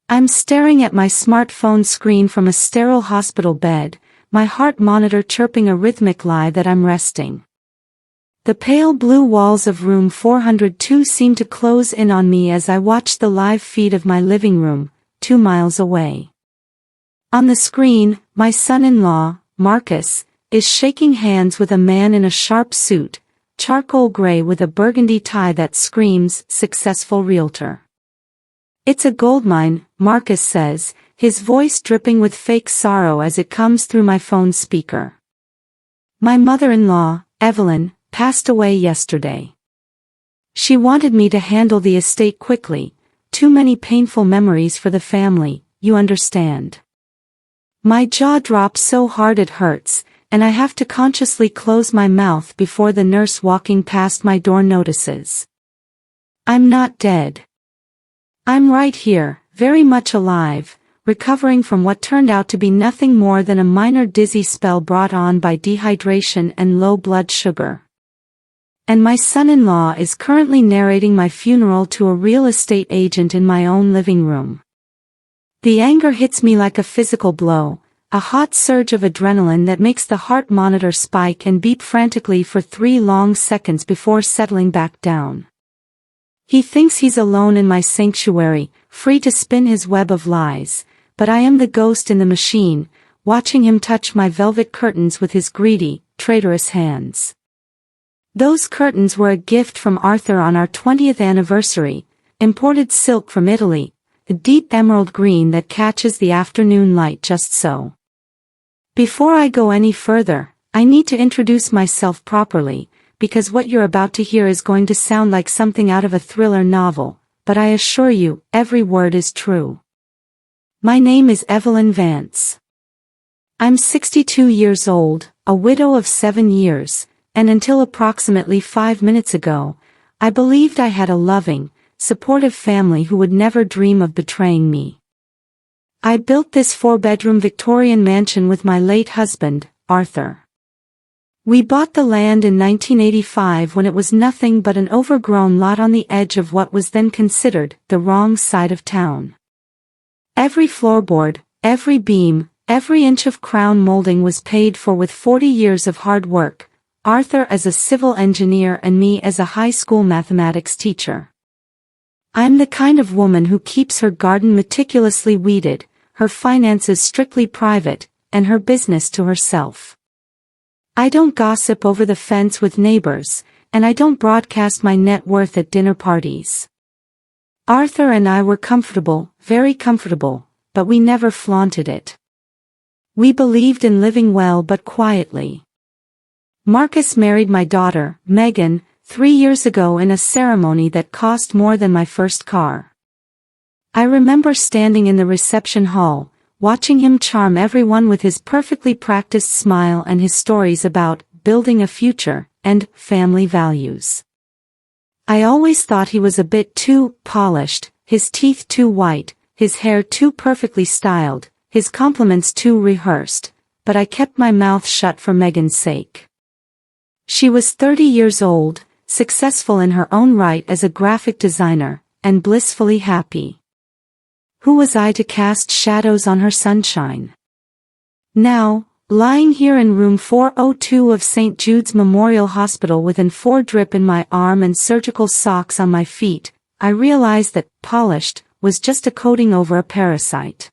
I'm staring at my smartphone screen from a sterile hospital bed, my heart monitor chirping a rhythmic lie that I'm resting. The pale blue walls of room 402 seem to close in on me as I watch the live feed of my living room, 2 miles away. On the screen, my son-in-law, Marcus, is shaking hands with a man in a sharp suit, charcoal gray with a burgundy tie that screams, successful realtor. It's a goldmine, Marcus says, his voice dripping with fake sorrow as it comes through my phone speaker. My mother-in-law, Evelyn, passed away yesterday. She wanted me to handle the estate quickly, too many painful memories for the family, you understand. My jaw drops so hard it hurts, and I have to consciously close my mouth before the nurse walking past my door notices. I'm not dead. I'm right here, very much alive, recovering from what turned out to be nothing more than a minor dizzy spell brought on by dehydration and low blood sugar. And my son-in-law is currently narrating my funeral to a real estate agent in my own living room. The anger hits me like a physical blow, a hot surge of adrenaline that makes the heart monitor spike and beep frantically for 3 long seconds before settling back down. He thinks he's alone in my sanctuary, free to spin his web of lies, but I am the ghost in the machine, watching him touch my velvet curtains with his greedy, traitorous hands. Those curtains were a gift from Arthur on our 20th anniversary, imported silk from Italy, a deep emerald green that catches the afternoon light just so. Before I go any further, I need to introduce myself properly, because what you're about to hear is going to sound like something out of a thriller novel, but I assure you, every word is true. My name is Evelyn Vance. I'm 62 years old, a widow of 7 years, and until approximately 5 minutes ago, I believed I had a loving, supportive family who would never dream of betraying me. I built this 4-bedroom Victorian mansion with my late husband, Arthur. We bought the land in 1985 when it was nothing but an overgrown lot on the edge of what was then considered the wrong side of town. Every floorboard, every beam, every inch of crown molding was paid for with 40 years of hard work, Arthur as a civil engineer and me as a high school mathematics teacher. I'm the kind of woman who keeps her garden meticulously weeded, her finances strictly private, and her business to herself. I don't gossip over the fence with neighbors, and I don't broadcast my net worth at dinner parties. Arthur and I were comfortable, very comfortable, but we never flaunted it. We believed in living well but quietly. Marcus married my daughter, Megan, 3 years ago in a ceremony that cost more than my first car. I remember standing in the reception hall, watching him charm everyone with his perfectly practiced smile and his stories about building a future and family values. I always thought he was a bit too polished, his teeth too white, his hair too perfectly styled, his compliments too rehearsed, but I kept my mouth shut for Megan's sake. She was 30 years old, successful in her own right as a graphic designer, and blissfully happy. Who was I to cast shadows on her sunshine? Now, lying here in room 402 of St. Jude's Memorial Hospital with an 4 drip in my arm and surgical socks on my feet, I realized that polished was just a coating over a parasite.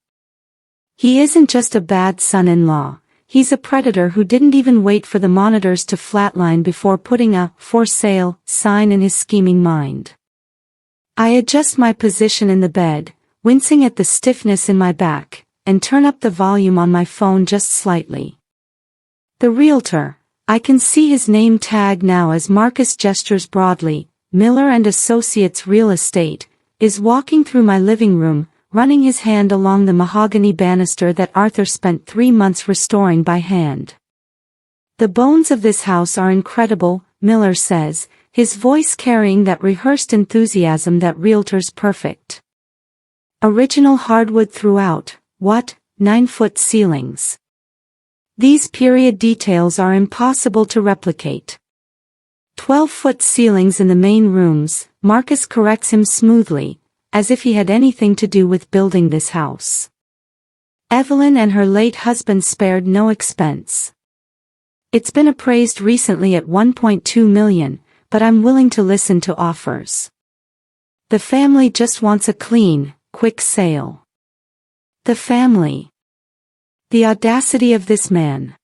He isn't just a bad son-in-law, he's a predator who didn't even wait for the monitors to flatline before putting a "for sale" sign in his scheming mind. I adjust my position in the bed, wincing at the stiffness in my back, and turn up the volume on my phone just slightly. The realtor, I can see his name tag now as Marcus gestures broadly, Miller and Associates Real Estate, is walking through my living room, running his hand along the mahogany banister that Arthur spent 3 months restoring by hand. The bones of this house are incredible, Miller says, his voice carrying that rehearsed enthusiasm that realtors perfect. Original hardwood throughout, 9-foot ceilings. These period details are impossible to replicate. 12-foot ceilings in the main rooms, Marcus corrects him smoothly, as if he had anything to do with building this house. Evelyn and her late husband spared no expense. It's been appraised recently at $1.2 million, but I'm willing to listen to offers. The family just wants a clean, quick sale. The family. The audacity of this man.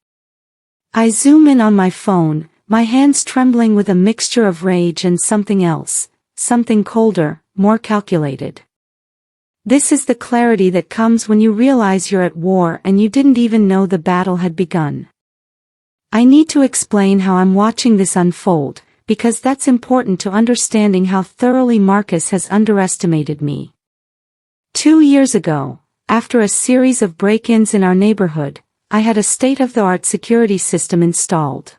I zoom in on my phone, my hands trembling with a mixture of rage and something else, something colder, more calculated. This is the clarity that comes when you realize you're at war and you didn't even know the battle had begun. I need to explain how I'm watching this unfold, because that's important to understanding how thoroughly Marcus has underestimated me. 2 years ago, after a series of break-ins in our neighborhood, I had a state-of-the-art security system installed.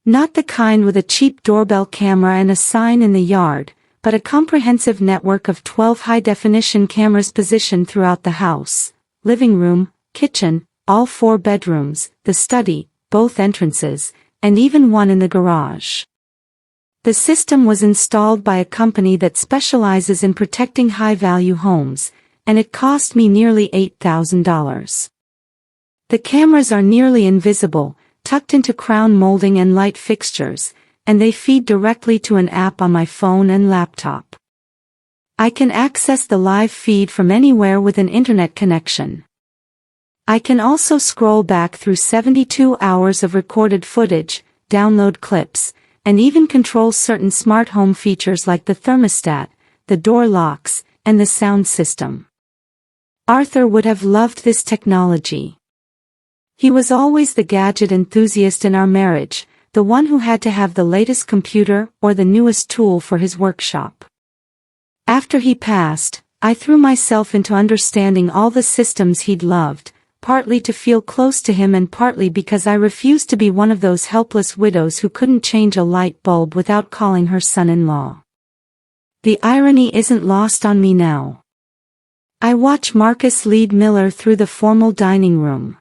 Not the kind with a cheap doorbell camera and a sign in the yard, but a comprehensive network of 12 high-definition cameras positioned throughout the house, living room, kitchen, all 4 bedrooms, the study, both entrances, and even one in the garage. The system was installed by a company that specializes in protecting high-value homes, and it cost me nearly $8,000. The cameras are nearly invisible, tucked into crown molding and light fixtures, and they feed directly to an app on my phone and laptop. I can access the live feed from anywhere with an internet connection. I can also scroll back through 72 hours of recorded footage, download clips, and even control certain smart home features like the thermostat, the door locks, and the sound system. Arthur would have loved this technology. He was always the gadget enthusiast in our marriage, the one who had to have the latest computer or the newest tool for his workshop. After he passed, I threw myself into understanding all the systems he'd loved, partly to feel close to him and partly because I refused to be one of those helpless widows who couldn't change a light bulb without calling her son-in-law. The irony isn't lost on me now. I watch Marcus lead Miller through the formal dining room.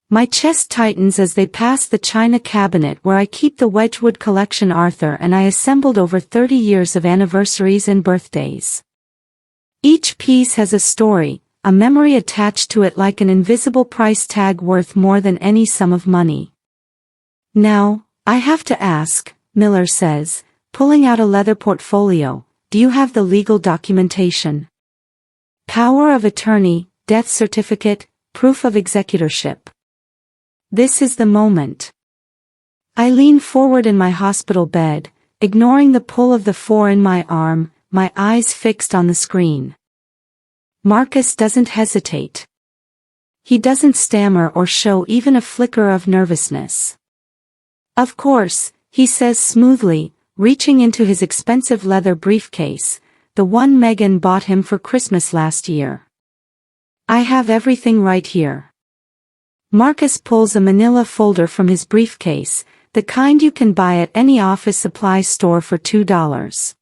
My chest tightens as they pass the china cabinet where I keep the Wedgwood collection Arthur and I assembled over 30 years of anniversaries and birthdays. Each piece has a story, a memory attached to it like an invisible price tag worth more than any sum of money. Now, I have to ask, Miller says, pulling out a leather portfolio, do you have the legal documentation? Power of attorney, death certificate, proof of executorship. This is the moment. I lean forward in my hospital bed, ignoring the pull of the 4 in my arm, my eyes fixed on the screen. Marcus doesn't hesitate. He doesn't stammer or show even a flicker of nervousness. Of course, he says smoothly, reaching into his expensive leather briefcase, the one Megan bought him for Christmas last year. I have everything right here. Marcus pulls a manila folder from his briefcase, the kind you can buy at any office supply store for $2.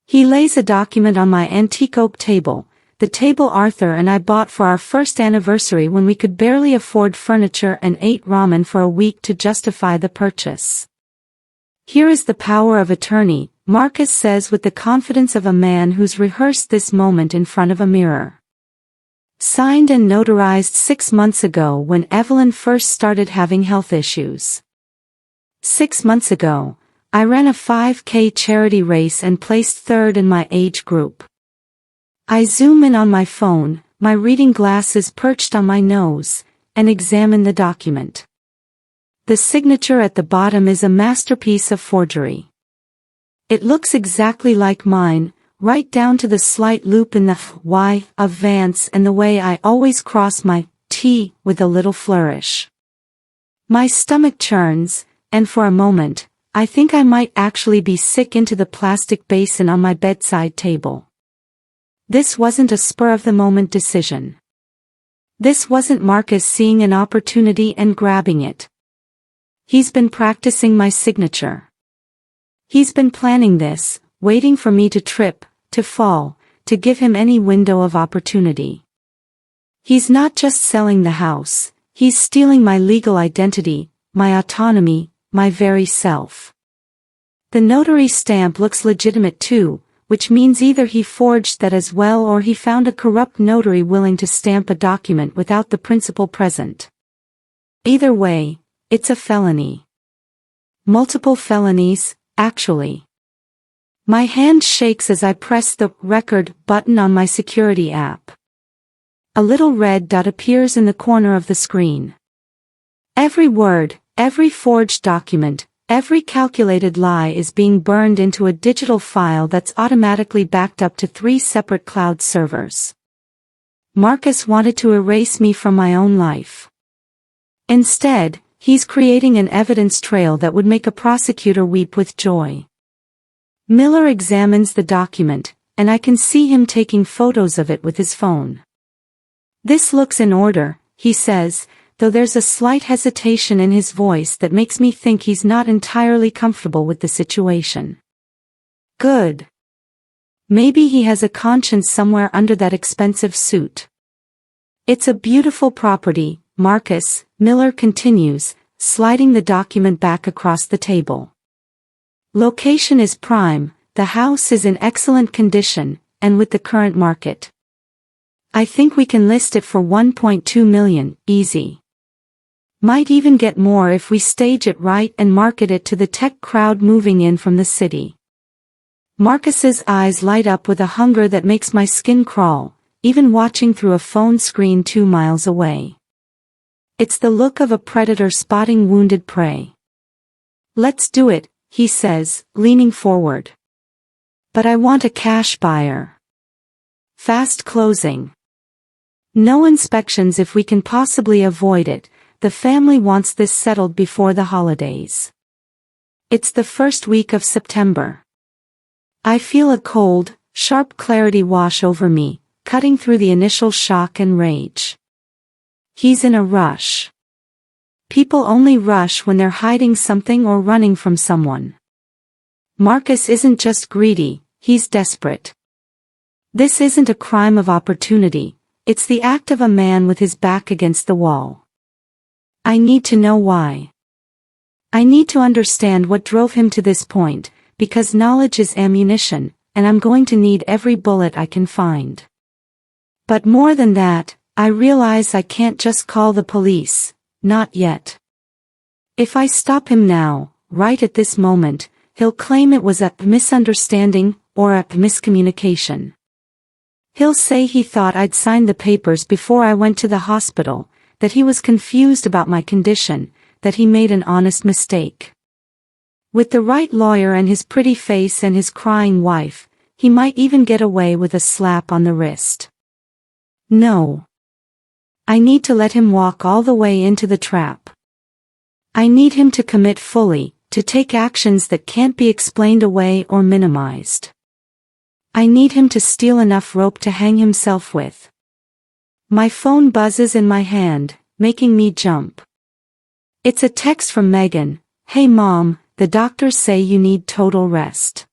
He lays a document on my antique oak table, the table Arthur and I bought for our first anniversary when we could barely afford furniture and ate ramen for a week to justify the purchase. Here is the power of attorney, Marcus says with the confidence of a man who's rehearsed this moment in front of a mirror. Signed and notarized 6 months ago when Evelyn first started having health issues. 6 months ago, I ran a 5K charity race and placed 3rd in my age group. I zoom in on my phone, my reading glasses perched on my nose, and examine the document. The signature at the bottom is a masterpiece of forgery. It looks exactly like mine, right down to the slight loop in the Y of Vance and the way I always cross my T with a little flourish. My stomach churns, and for a moment, I think I might actually be sick into the plastic basin on my bedside table. This wasn't a spur-of-the-moment decision. This wasn't Marcus seeing an opportunity and grabbing it. He's been practicing my signature. He's been planning this, waiting for me to trip, to fall, to give him any window of opportunity. He's not just selling the house, he's stealing my legal identity, my autonomy, my very self. The notary stamp looks legitimate too, which means either he forged that as well or he found a corrupt notary willing to stamp a document without the principal present. Either way, it's a felony. Multiple felonies, actually. My hand shakes as I press the record button on my security app. A little red dot appears in the corner of the screen. Every word, every forged document, every calculated lie is being burned into a digital file that's automatically backed up to 3 separate cloud servers. Marcus wanted to erase me from my own life. Instead, he's creating an evidence trail that would make a prosecutor weep with joy. Miller examines the document, and I can see him taking photos of it with his phone. "This looks in order," he says, though there's a slight hesitation in his voice that makes me think he's not entirely comfortable with the situation. Good. Maybe he has a conscience somewhere under that expensive suit. "It's a beautiful property, Marcus," Miller continues, sliding the document back across the table. "Location is prime, the house is in excellent condition, and with the current market. I think we can list it for $1.2 million, easy. Might even get more if we stage it right and market it to the tech crowd moving in from the city." Marcus's eyes light up with a hunger that makes my skin crawl, even watching through a phone screen 2 miles away. It's the look of a predator spotting wounded prey. "Let's do it," he says, leaning forward. "But I want a cash buyer. Fast closing. No inspections if we can possibly avoid it. The family wants this settled before the holidays. It's the first week of September." I feel a cold, sharp clarity wash over me, cutting through the initial shock and rage. He's in a rush. People only rush when they're hiding something or running from someone. Marcus isn't just greedy, he's desperate. This isn't a crime of opportunity, it's the act of a man with his back against the wall. I need to know why. I need to understand what drove him to this point, because knowledge is ammunition, and I'm going to need every bullet I can find. But more than that, I realize I can't just call the police, not yet. If I stop him now, right at this moment, he'll claim it was a misunderstanding or a miscommunication. He'll say he thought I'd signed the papers before I went to the hospital, that he was confused about my condition, that he made an honest mistake. With the right lawyer and his pretty face and his crying wife, he might even get away with a slap on the wrist. No. I need to let him walk all the way into the trap. I need him to commit fully, to take actions that can't be explained away or minimized. I need him to steal enough rope to hang himself with. My phone buzzes in my hand, making me jump. It's a text from Megan. "Hey Mom, the doctors say you need total rest.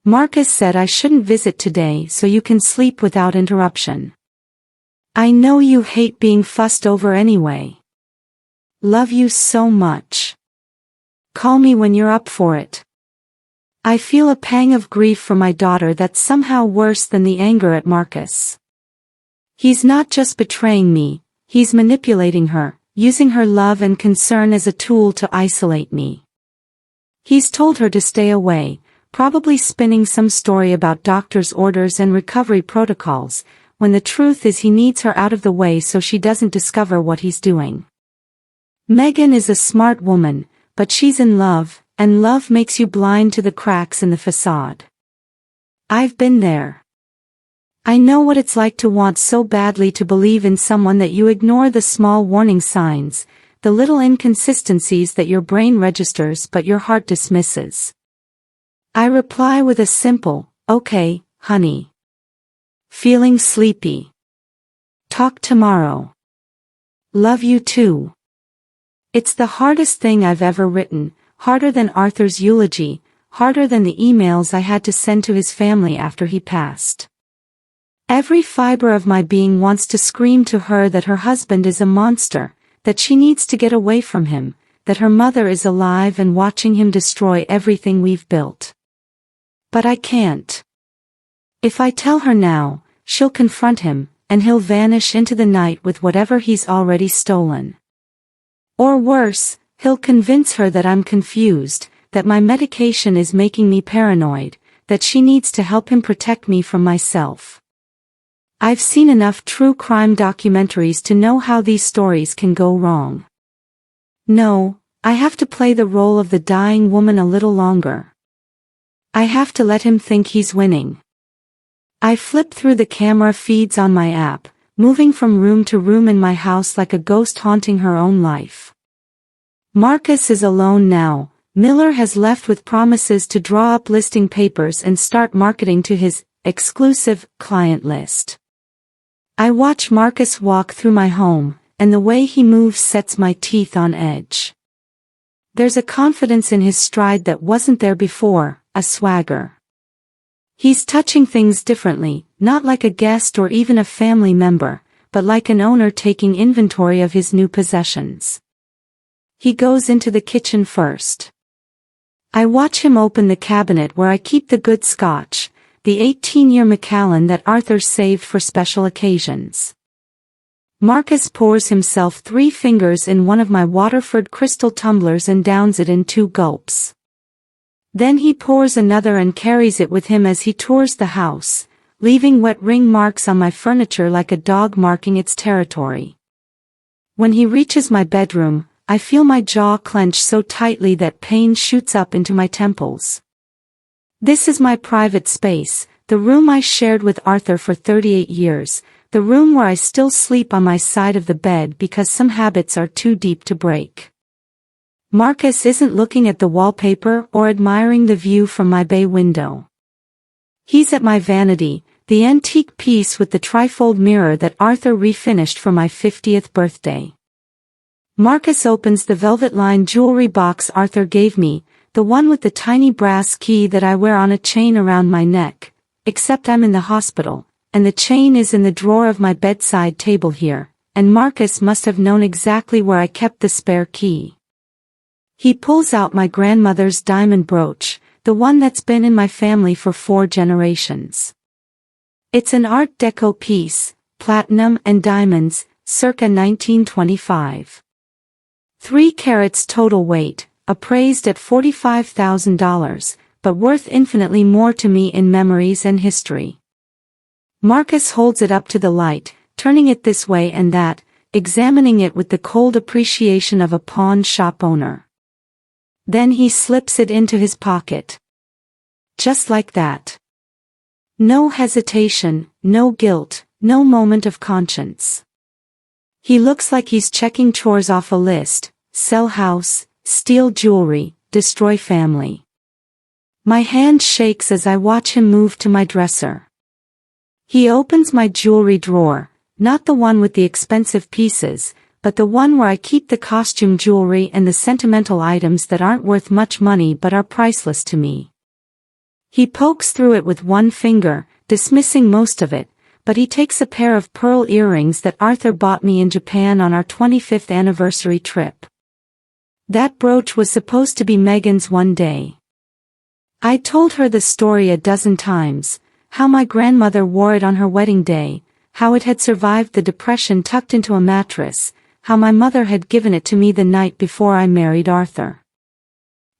Marcus said I shouldn't visit today so you can sleep without interruption. I know you hate being fussed over anyway. Love you so much. Call me when you're up for it." I feel a pang of grief for my daughter that's somehow worse than the anger at Marcus. He's not just betraying me, he's manipulating her, using her love and concern as a tool to isolate me. He's told her to stay away, probably spinning some story about doctor's orders and recovery protocols, when the truth is he needs her out of the way so she doesn't discover what he's doing. Megan is a smart woman, but she's in love, and love makes you blind to the cracks in the facade. I've been there. I know what it's like to want so badly to believe in someone that you ignore the small warning signs, the little inconsistencies that your brain registers but your heart dismisses. I reply with a simple, "Okay, honey. Feeling sleepy. Talk tomorrow. Love you too." It's the hardest thing I've ever written, harder than Arthur's eulogy, harder than the emails I had to send to his family after he passed. Every fiber of my being wants to scream to her that her husband is a monster, that she needs to get away from him, that her mother is alive and watching him destroy everything we've built. But I can't. If I tell her now, she'll confront him, and he'll vanish into the night with whatever he's already stolen. Or worse, he'll convince her that I'm confused, that my medication is making me paranoid, that she needs to help him protect me from myself. I've seen enough true crime documentaries to know how these stories can go wrong. No, I have to play the role of the dying woman a little longer. I have to let him think he's winning. I flip through the camera feeds on my app, moving from room to room in my house like a ghost haunting her own life. Marcus is alone now. Miller has left with promises to draw up listing papers and start marketing to his exclusive client list. I watch Marcus walk through my home, and the way he moves sets my teeth on edge. There's a confidence in his stride that wasn't there before, a swagger. He's touching things differently, not like a guest or even a family member, but like an owner taking inventory of his new possessions. He goes into the kitchen first. I watch him open the cabinet where I keep the good scotch, the 18-year Macallan that Arthur saved for special occasions. Marcus pours himself 3 fingers in one of my Waterford crystal tumblers and downs it in 2 gulps. Then he pours another and carries it with him as he tours the house, leaving wet ring marks on my furniture like a dog marking its territory. When he reaches my bedroom, I feel my jaw clench so tightly that pain shoots up into my temples. This is my private space, the room I shared with Arthur for 38 years, the room where I still sleep on my side of the bed because some habits are too deep to break. Marcus isn't looking at the wallpaper or admiring the view from my bay window. He's at my vanity, the antique piece with the trifold mirror that Arthur refinished for my 50th birthday. Marcus opens the velvet-lined jewelry box Arthur gave me, the one with the tiny brass key that I wear on a chain around my neck, except I'm in the hospital, and the chain is in the drawer of my bedside table here, and Marcus must have known exactly where I kept the spare key. He pulls out my grandmother's diamond brooch, the one that's been in my family for 4 generations. It's an Art Deco piece, platinum and diamonds, circa 1925. 3 carats total weight, appraised at $45,000, but worth infinitely more to me in memories and history. Marcus holds it up to the light, turning it this way and that, examining it with the cold appreciation of a pawn shop owner. Then he slips it into his pocket. Just like that. No hesitation, no guilt, no moment of conscience. He looks like he's checking chores off a list: sell house, steal jewelry, destroy family. My hand shakes as I watch him move to my dresser. He opens my jewelry drawer, not the one with the expensive pieces, but the one where I keep the costume jewelry and the sentimental items that aren't worth much money but are priceless to me. He pokes through it with one finger, dismissing most of it, but he takes a pair of pearl earrings that Arthur bought me in Japan on our 25th anniversary trip. That brooch was supposed to be Megan's one day. I told her the story a dozen times, how my grandmother wore it on her wedding day, how it had survived the depression tucked into a mattress, how my mother had given it to me the night before I married Arthur.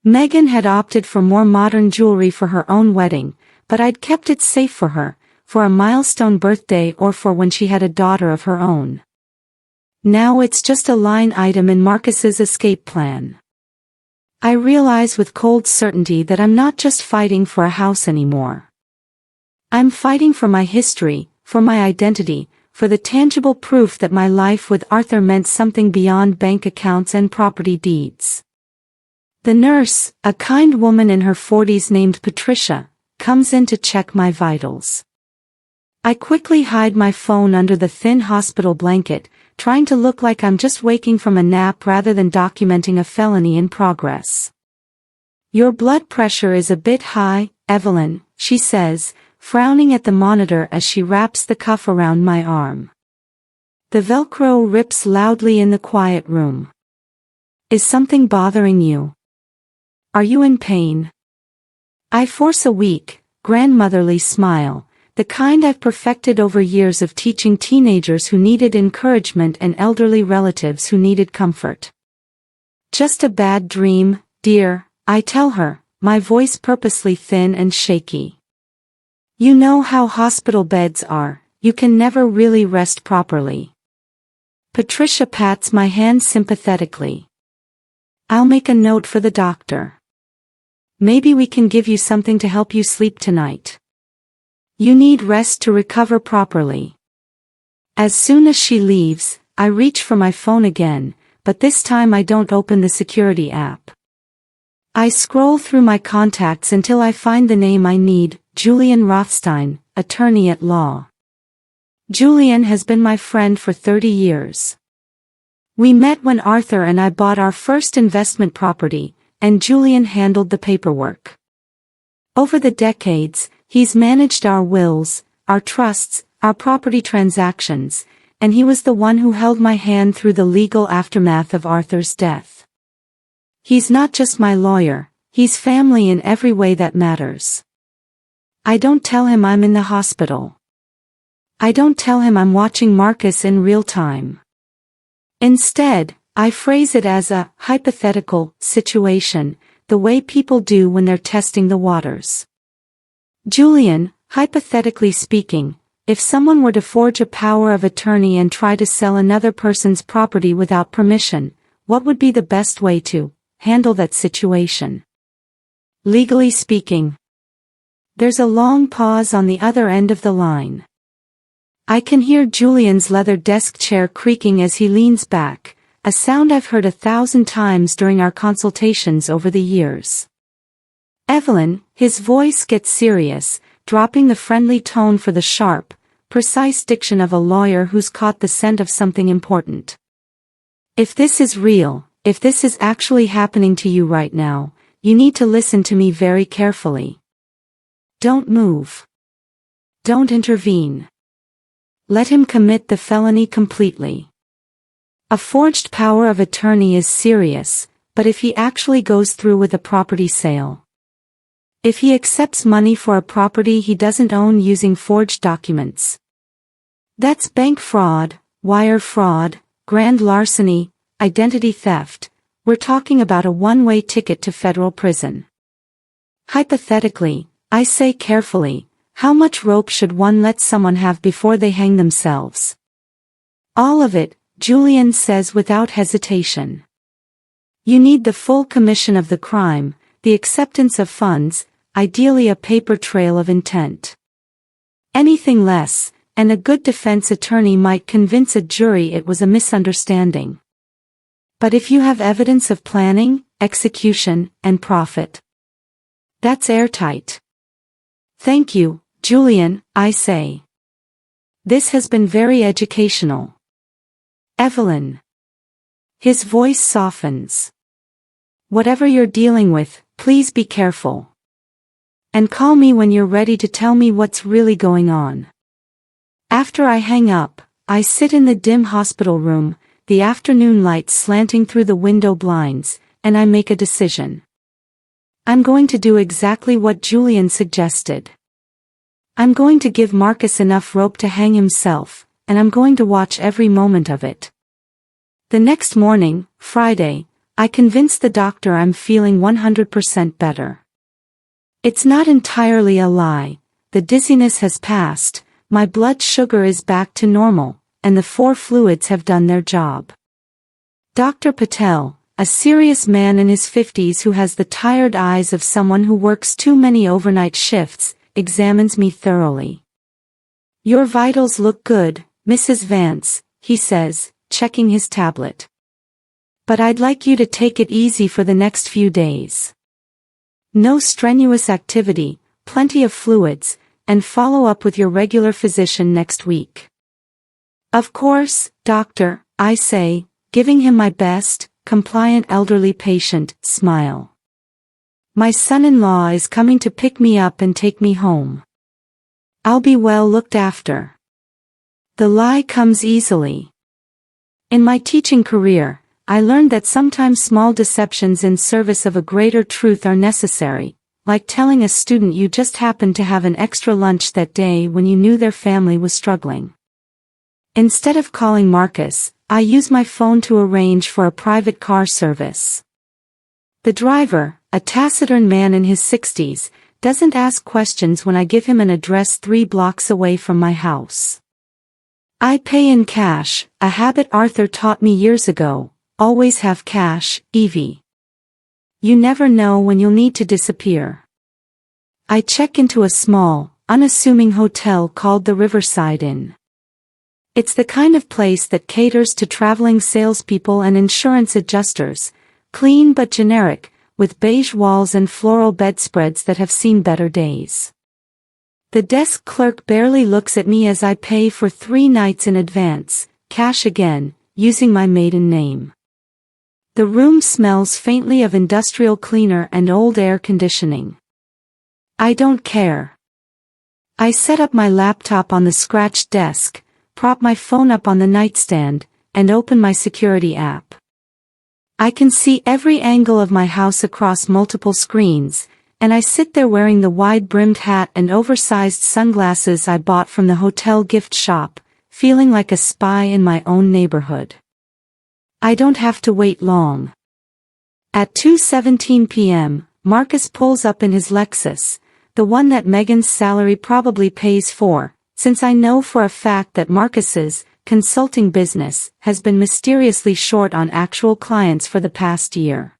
Megan had opted for more modern jewelry for her own wedding, but I'd kept it safe for her, for a milestone birthday or for when she had a daughter of her own. Now it's just a line item in Marcus's escape plan. I realize with cold certainty that I'm not just fighting for a house anymore. I'm fighting for my history, for my identity, for the tangible proof that my life with Arthur meant something beyond bank accounts and property deeds. The nurse, a kind woman in her 40s named Patricia, comes in to check my vitals. I quickly hide my phone under the thin hospital blanket, trying to look like I'm just waking from a nap rather than documenting a felony in progress. "Your blood pressure is a bit high, Evelyn," she says, frowning at the monitor as she wraps the cuff around my arm. The Velcro rips loudly in the quiet room. "Is something bothering you? Are you in pain?" I force a weak, grandmotherly smile, the kind I've perfected over years of teaching teenagers who needed encouragement and elderly relatives who needed comfort. Just a bad dream, dear, I tell her, my voice purposely thin and shaky. You know how hospital beds are, you can never really rest properly. Patricia pats my hand sympathetically. I'll make a note for the doctor. Maybe we can give you something to help you sleep tonight. You need rest to recover properly. As soon as she leaves, I reach for my phone again, but this time I don't open the security app. I scroll through my contacts until I find the name I need, Julian Rothstein, attorney at law. Julian has been my friend for 30 years. We met when Arthur and I bought our first investment property, and Julian handled the paperwork. Over the decades, he's managed our wills, our trusts, our property transactions, and he was the one who held my hand through the legal aftermath of Arthur's death. He's not just my lawyer, he's family in every way that matters. I don't tell him I'm in the hospital. I don't tell him I'm watching Marcus in real time. Instead, I phrase it as a hypothetical situation, the way people do when they're testing the waters. Julian, hypothetically speaking, if someone were to forge a power of attorney and try to sell another person's property without permission, what would be the best way to handle that situation? Legally speaking. There's a long pause on the other end of the line. I can hear Julian's leather desk chair creaking as he leans back, a sound I've heard 1,000 times during our consultations over the years. Evelyn, his voice gets serious, dropping the friendly tone for the sharp, precise diction of a lawyer who's caught the scent of something important. If this is real, if this is actually happening to you right now, you need to listen to me very carefully. Don't move. Don't intervene. Let him commit the felony completely. A forged power of attorney is serious, but if he actually goes through with a property sale, if he accepts money for a property he doesn't own using forged documents, that's bank fraud, wire fraud, grand larceny, identity theft. We're talking about a one-way ticket to federal prison. Hypothetically, I say carefully, how much rope should one let someone have before they hang themselves? All of it, Julian says without hesitation. You need the full commission of the crime, the acceptance of funds, ideally a paper trail of intent. Anything less, and a good defense attorney might convince a jury it was a misunderstanding. But if you have evidence of planning, execution, and profit, that's airtight. Thank you, Julian, I say. This has been very educational. Evelyn. His voice softens. Whatever you're dealing with, please be careful. And call me when you're ready to tell me what's really going on. After I hang up, I sit in the dim hospital room, the afternoon light slanting through the window blinds, and I make a decision. I'm going to do exactly what Julian suggested. I'm going to give Marcus enough rope to hang himself, and I'm going to watch every moment of it. The next morning, Friday, I convince the doctor I'm feeling 100% better. It's not entirely a lie, the dizziness has passed, my blood sugar is back to normal, and the 4 fluids have done their job. Dr. Patel, a serious man in his 50s who has the tired eyes of someone who works too many overnight shifts, examines me thoroughly. Your vitals look good, Mrs. Vance, he says, checking his tablet. But I'd like you to take it easy for the next few days. No strenuous activity, plenty of fluids, and follow up with your regular physician next week. Of course, doctor, I say, giving him my best, compliant elderly patient smile. My son-in-law is coming to pick me up and take me home. I'll be well looked after. The lie comes easily. In my teaching career, I learned that sometimes small deceptions in service of a greater truth are necessary, like telling a student you just happened to have an extra lunch that day when you knew their family was struggling. Instead of calling Marcus, I use my phone to arrange for a private car service. The driver, a taciturn man in his 60s, doesn't ask questions when I give him an address 3 blocks away from my house. I pay in cash, a habit Arthur taught me years ago. Always have cash, Evie. You never know when you'll need to disappear. I check into a small, unassuming hotel called the Riverside Inn. It's the kind of place that caters to traveling salespeople and insurance adjusters, clean but generic, with beige walls and floral bedspreads that have seen better days. The desk clerk barely looks at me as I pay for 3 nights in advance, cash again, using my maiden name. The room smells faintly of industrial cleaner and old air conditioning. I don't care. I set up my laptop on the scratched desk, prop my phone up on the nightstand, and open my security app. I can see every angle of my house across multiple screens, and I sit there wearing the wide-brimmed hat and oversized sunglasses I bought from the hotel gift shop, feeling like a spy in my own neighborhood. I don't have to wait long. At 2:17 p.m., Marcus pulls up in his Lexus, the one that Megan's salary probably pays for, since I know for a fact that Marcus's consulting business has been mysteriously short on actual clients for the past year.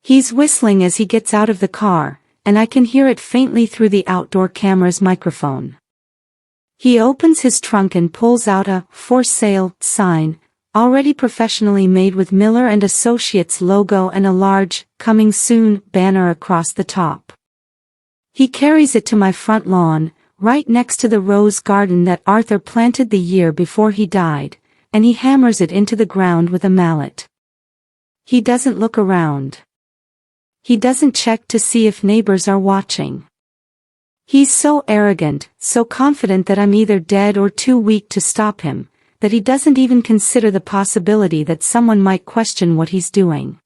He's whistling as he gets out of the car, and I can hear it faintly through the outdoor camera's microphone. He opens his trunk and pulls out a "for sale" sign, already professionally made with Miller & Associates logo and a large "coming soon" banner across the top. He carries it to my front lawn, right next to the rose garden that Arthur planted the year before he died, and he hammers it into the ground with a mallet. He doesn't look around. He doesn't check to see if neighbors are watching. He's so arrogant, so confident that I'm either dead or too weak to stop him, that he doesn't even consider the possibility that someone might question what he's doing.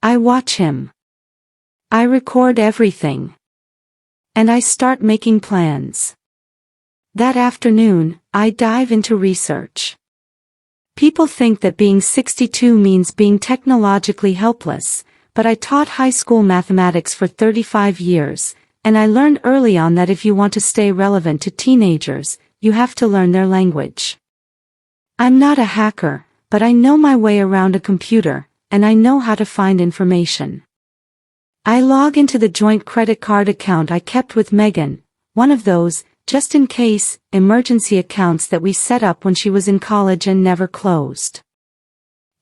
I watch him. I record everything. And I start making plans. That afternoon, I dive into research. People think that being 62 means being technologically helpless, but I taught high school mathematics for 35 years, and I learned early on that if you want to stay relevant to teenagers, you have to learn their language. I'm not a hacker, but I know my way around a computer, and I know how to find information. I log into the joint credit card account I kept with Megan, one of those, just in case, emergency accounts that we set up when she was in college and never closed.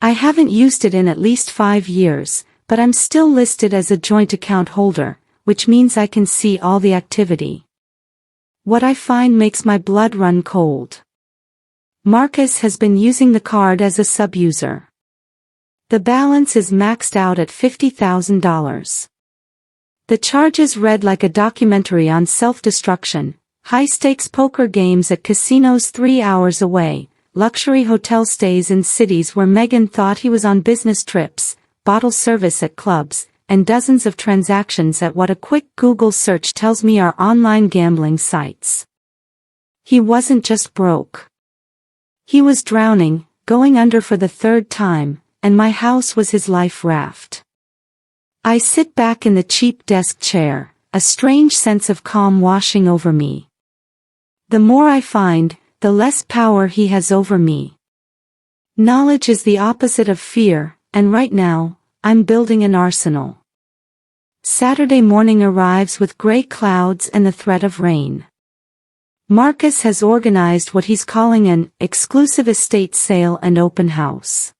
I haven't used it in at least 5 years, but I'm still listed as a joint account holder, which means I can see all the activity. What I find makes my blood run cold. Marcus has been using the card as a sub-user. The balance is maxed out at $50,000. The charges read like a documentary on self-destruction, high-stakes poker games at casinos 3 hours away, luxury hotel stays in cities where Megan thought he was on business trips, bottle service at clubs, and dozens of transactions at what a quick Google search tells me are online gambling sites. He wasn't just broke. He was drowning, going under for the 3rd time, and my house was his life raft. I sit back in the cheap desk chair, a strange sense of calm washing over me. The more I find, the less power he has over me. Knowledge is the opposite of fear, and right now, I'm building an arsenal. Saturday morning arrives with gray clouds and the threat of rain. Marcus has organized what he's calling an exclusive estate sale and open house.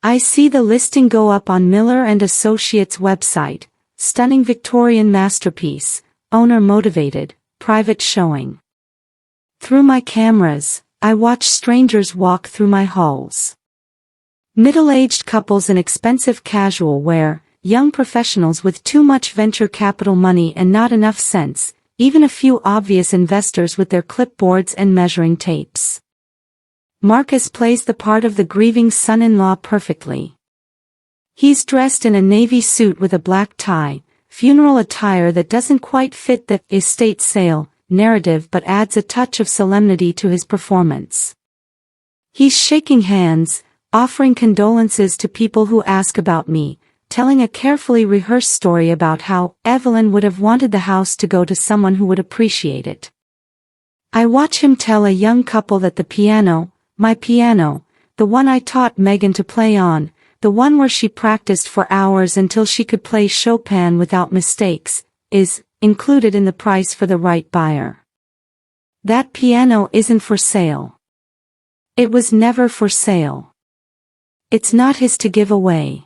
I see the listing go up on Miller & Associates website, stunning Victorian masterpiece, owner motivated, private showing. Through my cameras, I watch strangers walk through my halls. Middle-aged couples in expensive casual wear, young professionals with too much venture capital money and not enough sense, even a few obvious investors with their clipboards and measuring tapes. Marcus plays the part of the grieving son-in-law perfectly. He's dressed in a navy suit with a black tie, funeral attire that doesn't quite fit the estate sale narrative but adds a touch of solemnity to his performance. He's shaking hands, offering condolences to people who ask about me, telling a carefully rehearsed story about how Evelyn would have wanted the house to go to someone who would appreciate it. I watch him tell a young couple that the piano, my piano, the one I taught Megan to play on, the one where she practiced for hours until she could play Chopin without mistakes, is included in the price for the right buyer. That piano isn't for sale. It was never for sale. It's not his to give away.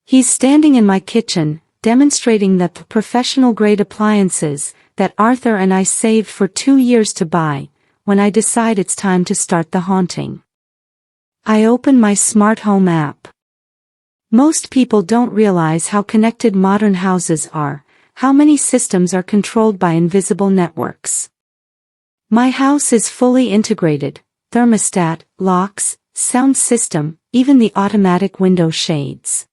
He's standing in my kitchen, demonstrating the professional-grade appliances that Arthur and I saved for 2 years to buy, when I decide it's time to start the haunting. I open my smart home app. Most people don't realize how connected modern houses are, how many systems are controlled by invisible networks. My house is fully integrated: thermostat, locks, sound system, even the automatic window shades.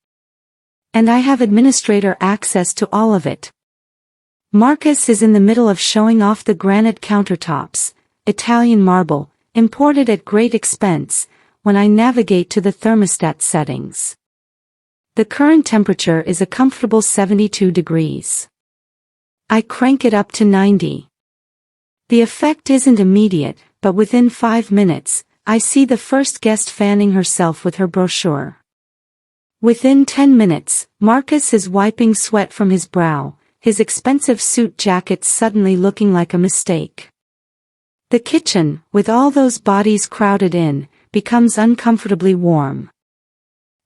And I have administrator access to all of it. Marcus is in the middle of showing off the granite countertops, Italian marble, imported at great expense, when I navigate to the thermostat settings. The current temperature is a comfortable 72 degrees. I crank it up to 90. The effect isn't immediate, but within 5 minutes, I see the first guest fanning herself with her brochure. Within 10 minutes, Marcus is wiping sweat from his brow, his expensive suit jacket suddenly looking like a mistake. The kitchen, with all those bodies crowded in, becomes uncomfortably warm.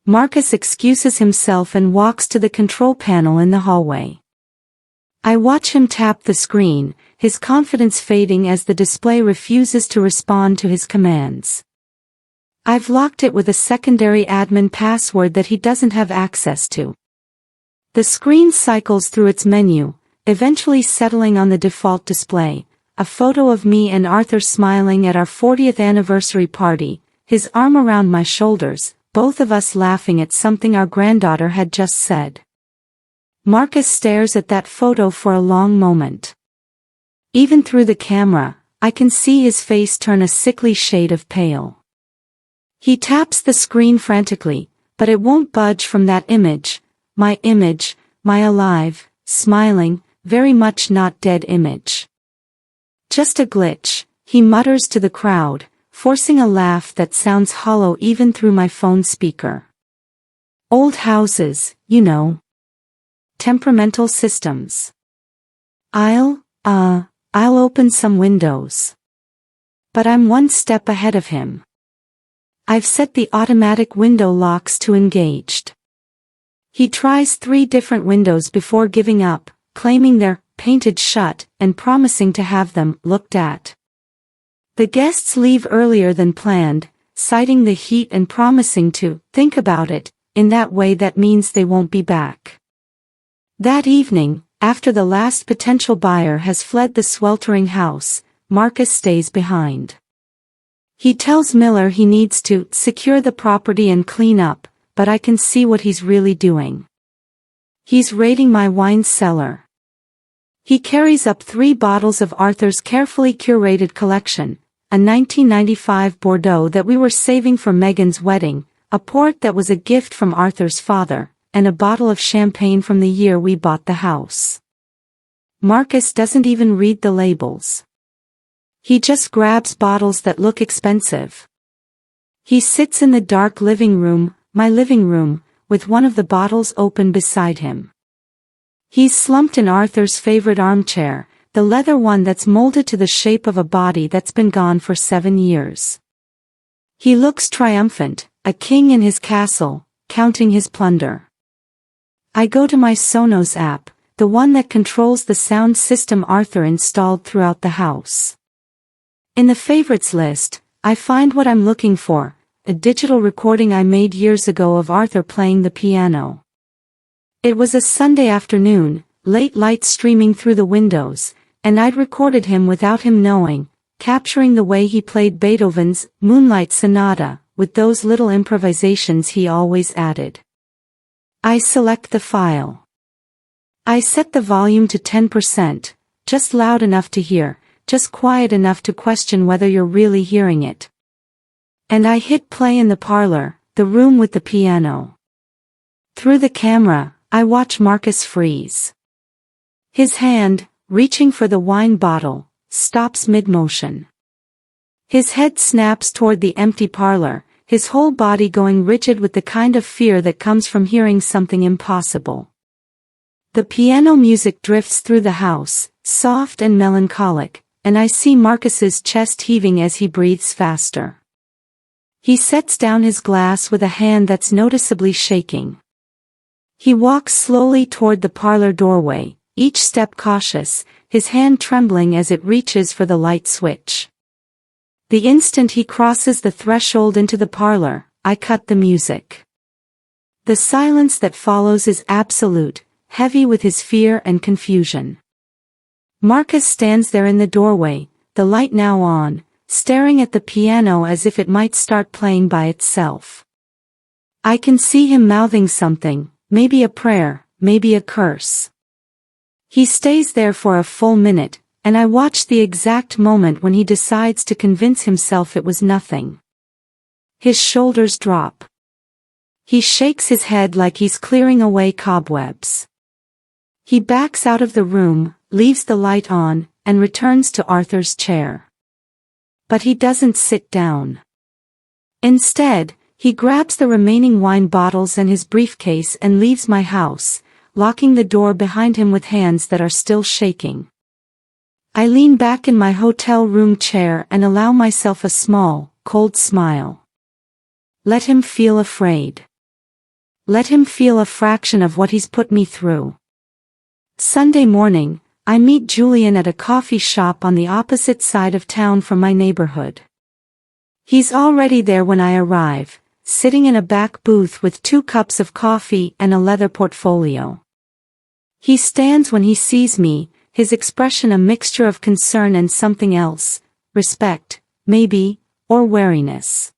Marcus excuses himself and walks to the control panel in the hallway. I watch him tap the screen, his confidence fading as the display refuses to respond to his commands. I've locked it with a secondary admin password that he doesn't have access to. The screen cycles through its menu, eventually settling on the default display, a photo of me and Arthur smiling at our 40th anniversary party, his arm around my shoulders, both of us laughing at something our granddaughter had just said. Marcus stares at that photo for a long moment. Even through the camera, I can see his face turn a sickly shade of pale. He taps the screen frantically, but it won't budge from that image, my alive, smiling, very much not dead image. Just a glitch, he mutters to the crowd, forcing a laugh that sounds hollow even through my phone speaker. Old houses, you know. Temperamental systems. I'll open some windows. But I'm one step ahead of him. I've set the automatic window locks to engaged. He tries 3 different windows before giving up, claiming they're painted shut and promising to have them looked at. The guests leave earlier than planned, citing the heat and promising to think about it. In that way that means they won't be back. That evening, after the last potential buyer has fled the sweltering house, Marcus stays behind. He tells Miller he needs to secure the property and clean up, but I can see what he's really doing. He's raiding my wine cellar. He carries up 3 bottles of Arthur's carefully curated collection, a 1995 Bordeaux that we were saving for Megan's wedding, a port that was a gift from Arthur's father, and a bottle of champagne from the year we bought the house. Marcus doesn't even read the labels. He just grabs bottles that look expensive. He sits in the dark living room, my living room, with one of the bottles open beside him. He's slumped in Arthur's favorite armchair, the leather one that's molded to the shape of a body that's been gone for 7 years. He looks triumphant, a king in his castle, counting his plunder. I go to my Sonos app, the one that controls the sound system Arthur installed throughout the house. In the favorites list, I find what I'm looking for, a digital recording I made years ago of Arthur playing the piano. It was a Sunday afternoon, late light streaming through the windows, and I'd recorded him without him knowing, capturing the way he played Beethoven's Moonlight Sonata, with those little improvisations he always added. I select the file. I set the volume to 10%, just loud enough to hear, just quiet enough to question whether you're really hearing it. And I hit play in the parlor, the room with the piano. Through the camera, I watch Marcus freeze. His hand, reaching for the wine bottle, stops mid-motion. His head snaps toward the empty parlor, his whole body going rigid with the kind of fear that comes from hearing something impossible. The piano music drifts through the house, soft and melancholic, and I see Marcus's chest heaving as he breathes faster. He sets down his glass with a hand that's noticeably shaking. He walks slowly toward the parlor doorway, each step cautious, his hand trembling as it reaches for the light switch. The instant he crosses the threshold into the parlor, I cut the music. The silence that follows is absolute, heavy with his fear and confusion. Marcus stands there in the doorway, the light now on, staring at the piano as if it might start playing by itself. I can see him mouthing something, maybe a prayer, maybe a curse. He stays there for a full minute, and I watch the exact moment when he decides to convince himself it was nothing. His shoulders drop. He shakes his head like he's clearing away cobwebs. He backs out of the room, leaves the light on, and returns to Arthur's chair. But he doesn't sit down. Instead, he grabs the remaining wine bottles and his briefcase and leaves my house, locking the door behind him with hands that are still shaking. I lean back in my hotel room chair and allow myself a small, cold smile. Let him feel afraid. Let him feel a fraction of what he's put me through. Sunday morning, I meet Julian at a coffee shop on the opposite side of town from my neighborhood. He's already there when I arrive, sitting in a back booth with 2 cups of coffee and a leather portfolio. He stands when he sees me, his expression a mixture of concern and something else, respect, maybe, or wariness.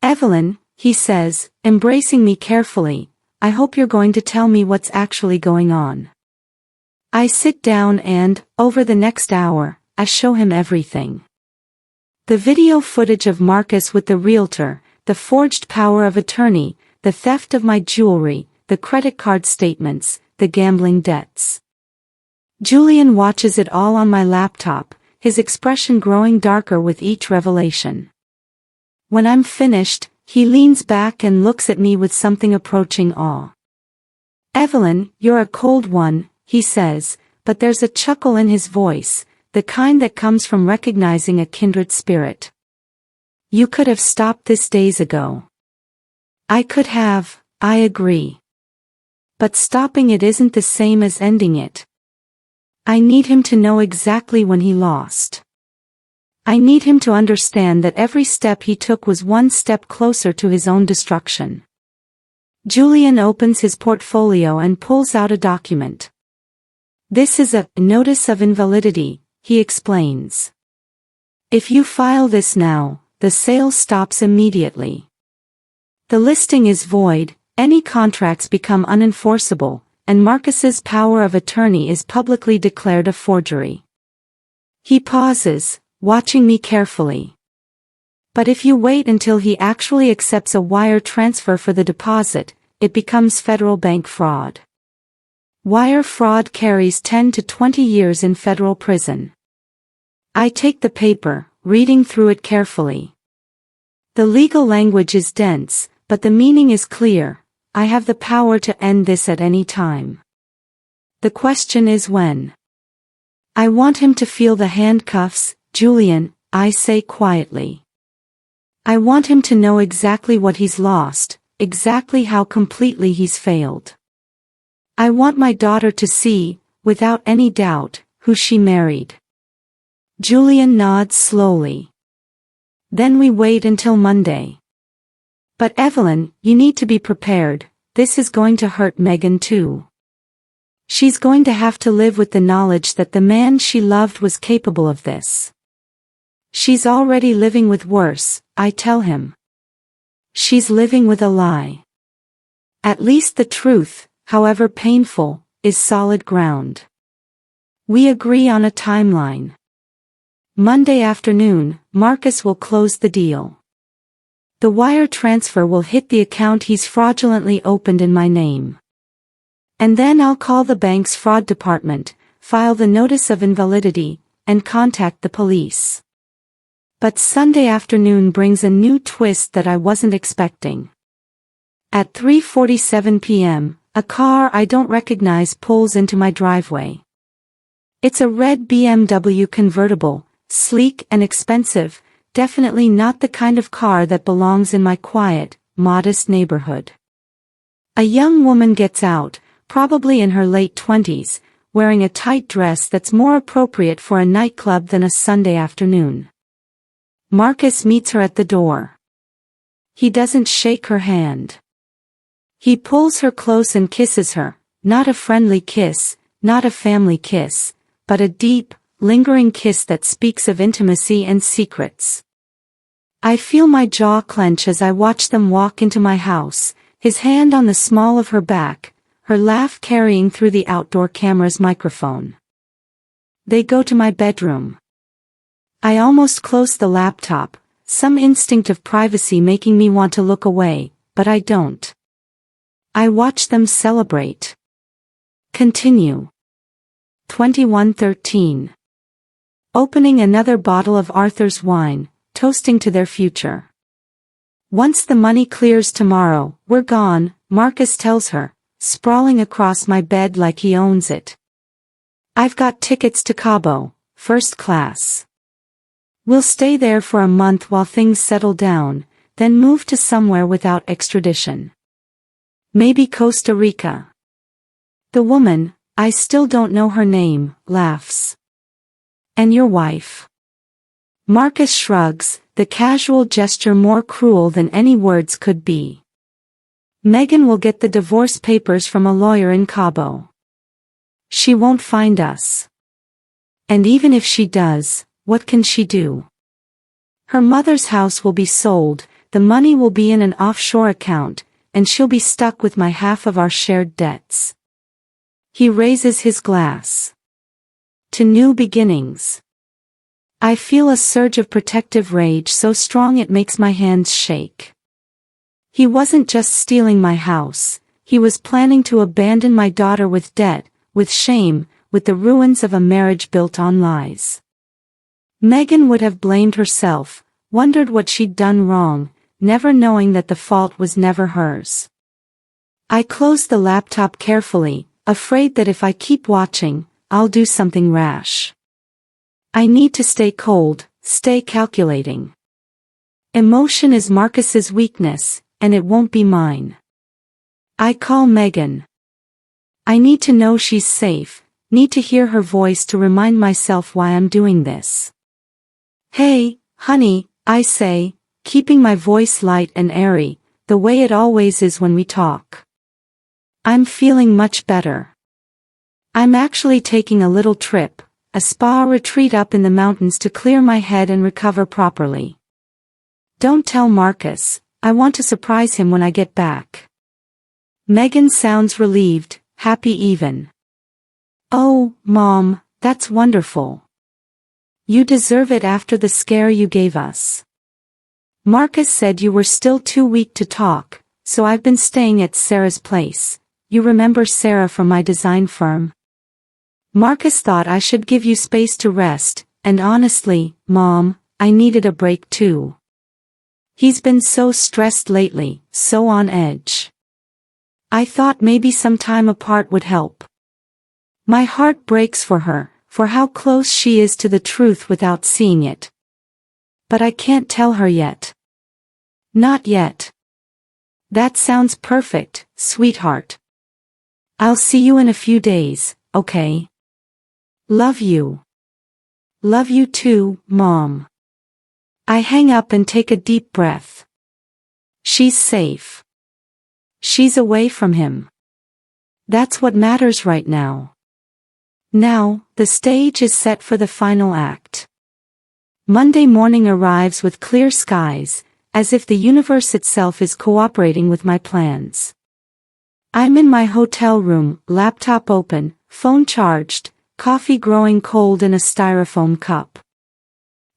"Evelyn," he says, embracing me carefully, "I hope you're going to tell me what's actually going on." I sit down and, over the next hour, I show him everything. The video footage of Marcus with the realtor, the forged power of attorney, the theft of my jewelry, the credit card statements, the gambling debts. Julian watches it all on my laptop, his expression growing darker with each revelation. When I'm finished, he leans back and looks at me with something approaching awe. "Evelyn, you're a cold one," he says, but there's a chuckle in his voice, the kind that comes from recognizing a kindred spirit. "You could have stopped this days ago." "I could have, I agree. But stopping it isn't the same as ending it. I need him to know exactly when he lost. I need him to understand that every step he took was one step closer to his own destruction." Julian opens his portfolio and pulls out a document. "This is a notice of invalidity," he explains. "If you file this now, the sale stops immediately. The listing is void, any contracts become unenforceable, and Marcus's power of attorney is publicly declared a forgery." He pauses, watching me carefully. "But if you wait until he actually accepts a wire transfer for the deposit, it becomes federal bank fraud. Wire fraud carries 10 to 20 years in federal prison." I take the paper, reading through it carefully. The legal language is dense, but the meaning is clear. I have the power to end this at any time. The question is when. "I want him to feel the handcuffs, Julian," I say quietly. "I want him to know exactly what he's lost, exactly how completely he's failed. I want my daughter to see, without any doubt, who she married." Julian nods slowly. "Then we wait until Monday." "But Evelyn, you need to be prepared, this is going to hurt Megan too. She's going to have to live with the knowledge that the man she loved was capable of this." "She's already living with worse," I tell him. "She's living with a lie. At least the truth, however painful, is solid ground. We agree on a timeline. Monday afternoon, Marcus will close the deal. The wire transfer will hit the account he's fraudulently opened in my name. And then I'll call the bank's fraud department, file the notice of invalidity, and contact the police. But Sunday afternoon brings a new twist that I wasn't expecting. At 3:47 p.m., a car I don't recognize pulls into my driveway. It's a red BMW convertible, sleek and expensive, definitely not the kind of car that belongs in my quiet, modest neighborhood. A young woman gets out, probably in her late 20s, wearing a tight dress that's more appropriate for a nightclub than a Sunday afternoon. Marcus meets her at the door. He doesn't shake her hand. He pulls her close and kisses her, not a friendly kiss, not a family kiss, but a deep, lingering kiss that speaks of intimacy and secrets. I feel my jaw clench as I watch them walk into my house, his hand on the small of her back, her laugh carrying through the outdoor camera's microphone. They go to my bedroom. I almost close the laptop, some instinct of privacy making me want to look away, but I don't. I watch them celebrate. Continue. 21:13. Opening another bottle of Arthur's wine, toasting to their future. Once the money clears tomorrow, we're gone, Marcus tells her, sprawling across my bed like he owns it. I've got tickets to Cabo, first class. We'll stay there for a month while things settle down, then move to somewhere without extradition. Maybe Costa Rica. The woman, I still don't know her name, laughs. And your wife? Marcus shrugs, the casual gesture more cruel than any words could be. Megan will get the divorce papers from a lawyer in Cabo. She won't find us. And even if she does, what can she do? Her mother's house will be sold, the money will be in an offshore account, and she'll be stuck with my half of our shared debts. He raises his glass. To new beginnings. I feel a surge of protective rage so strong it makes my hands shake. He wasn't just stealing my house, he was planning to abandon my daughter with debt, with shame, with the ruins of a marriage built on lies. Megan would have blamed herself, wondered what she'd done wrong, never knowing that the fault was never hers. I closed the laptop carefully, afraid that if I keep watching, I'll do something rash. I need to stay cold, stay calculating. Emotion is Marcus's weakness, and it won't be mine. I call Megan. I need to know she's safe, need to hear her voice to remind myself why I'm doing this. Hey, honey, I say, keeping my voice light and airy, the way it always is when we talk. I'm feeling much better. I'm actually taking a little trip, a spa retreat up in the mountains to clear my head and recover properly. Don't tell Marcus, I want to surprise him when I get back. Megan sounds relieved, happy even. Oh, Mom, that's wonderful. You deserve it after the scare you gave us. Marcus said you were still too weak to talk, so I've been staying at Sarah's place. You remember Sarah from my design firm? Marcus thought I should give you space to rest, and honestly, Mom, I needed a break too. He's been so stressed lately, so on edge. I thought maybe some time apart would help. My heart breaks for her, for how close she is to the truth without seeing it. But I can't tell her yet. Not yet. That sounds perfect, sweetheart. I'll see you in a few days, okay? Love you. Love you too, Mom. I hang up and take a deep breath. She's safe. She's away from him. That's what matters right now. Now, the stage is set for the final act. Monday morning arrives with clear skies, as if the universe itself is cooperating with my plans. I'm in my hotel room, laptop open, phone charged, coffee growing cold in a styrofoam cup.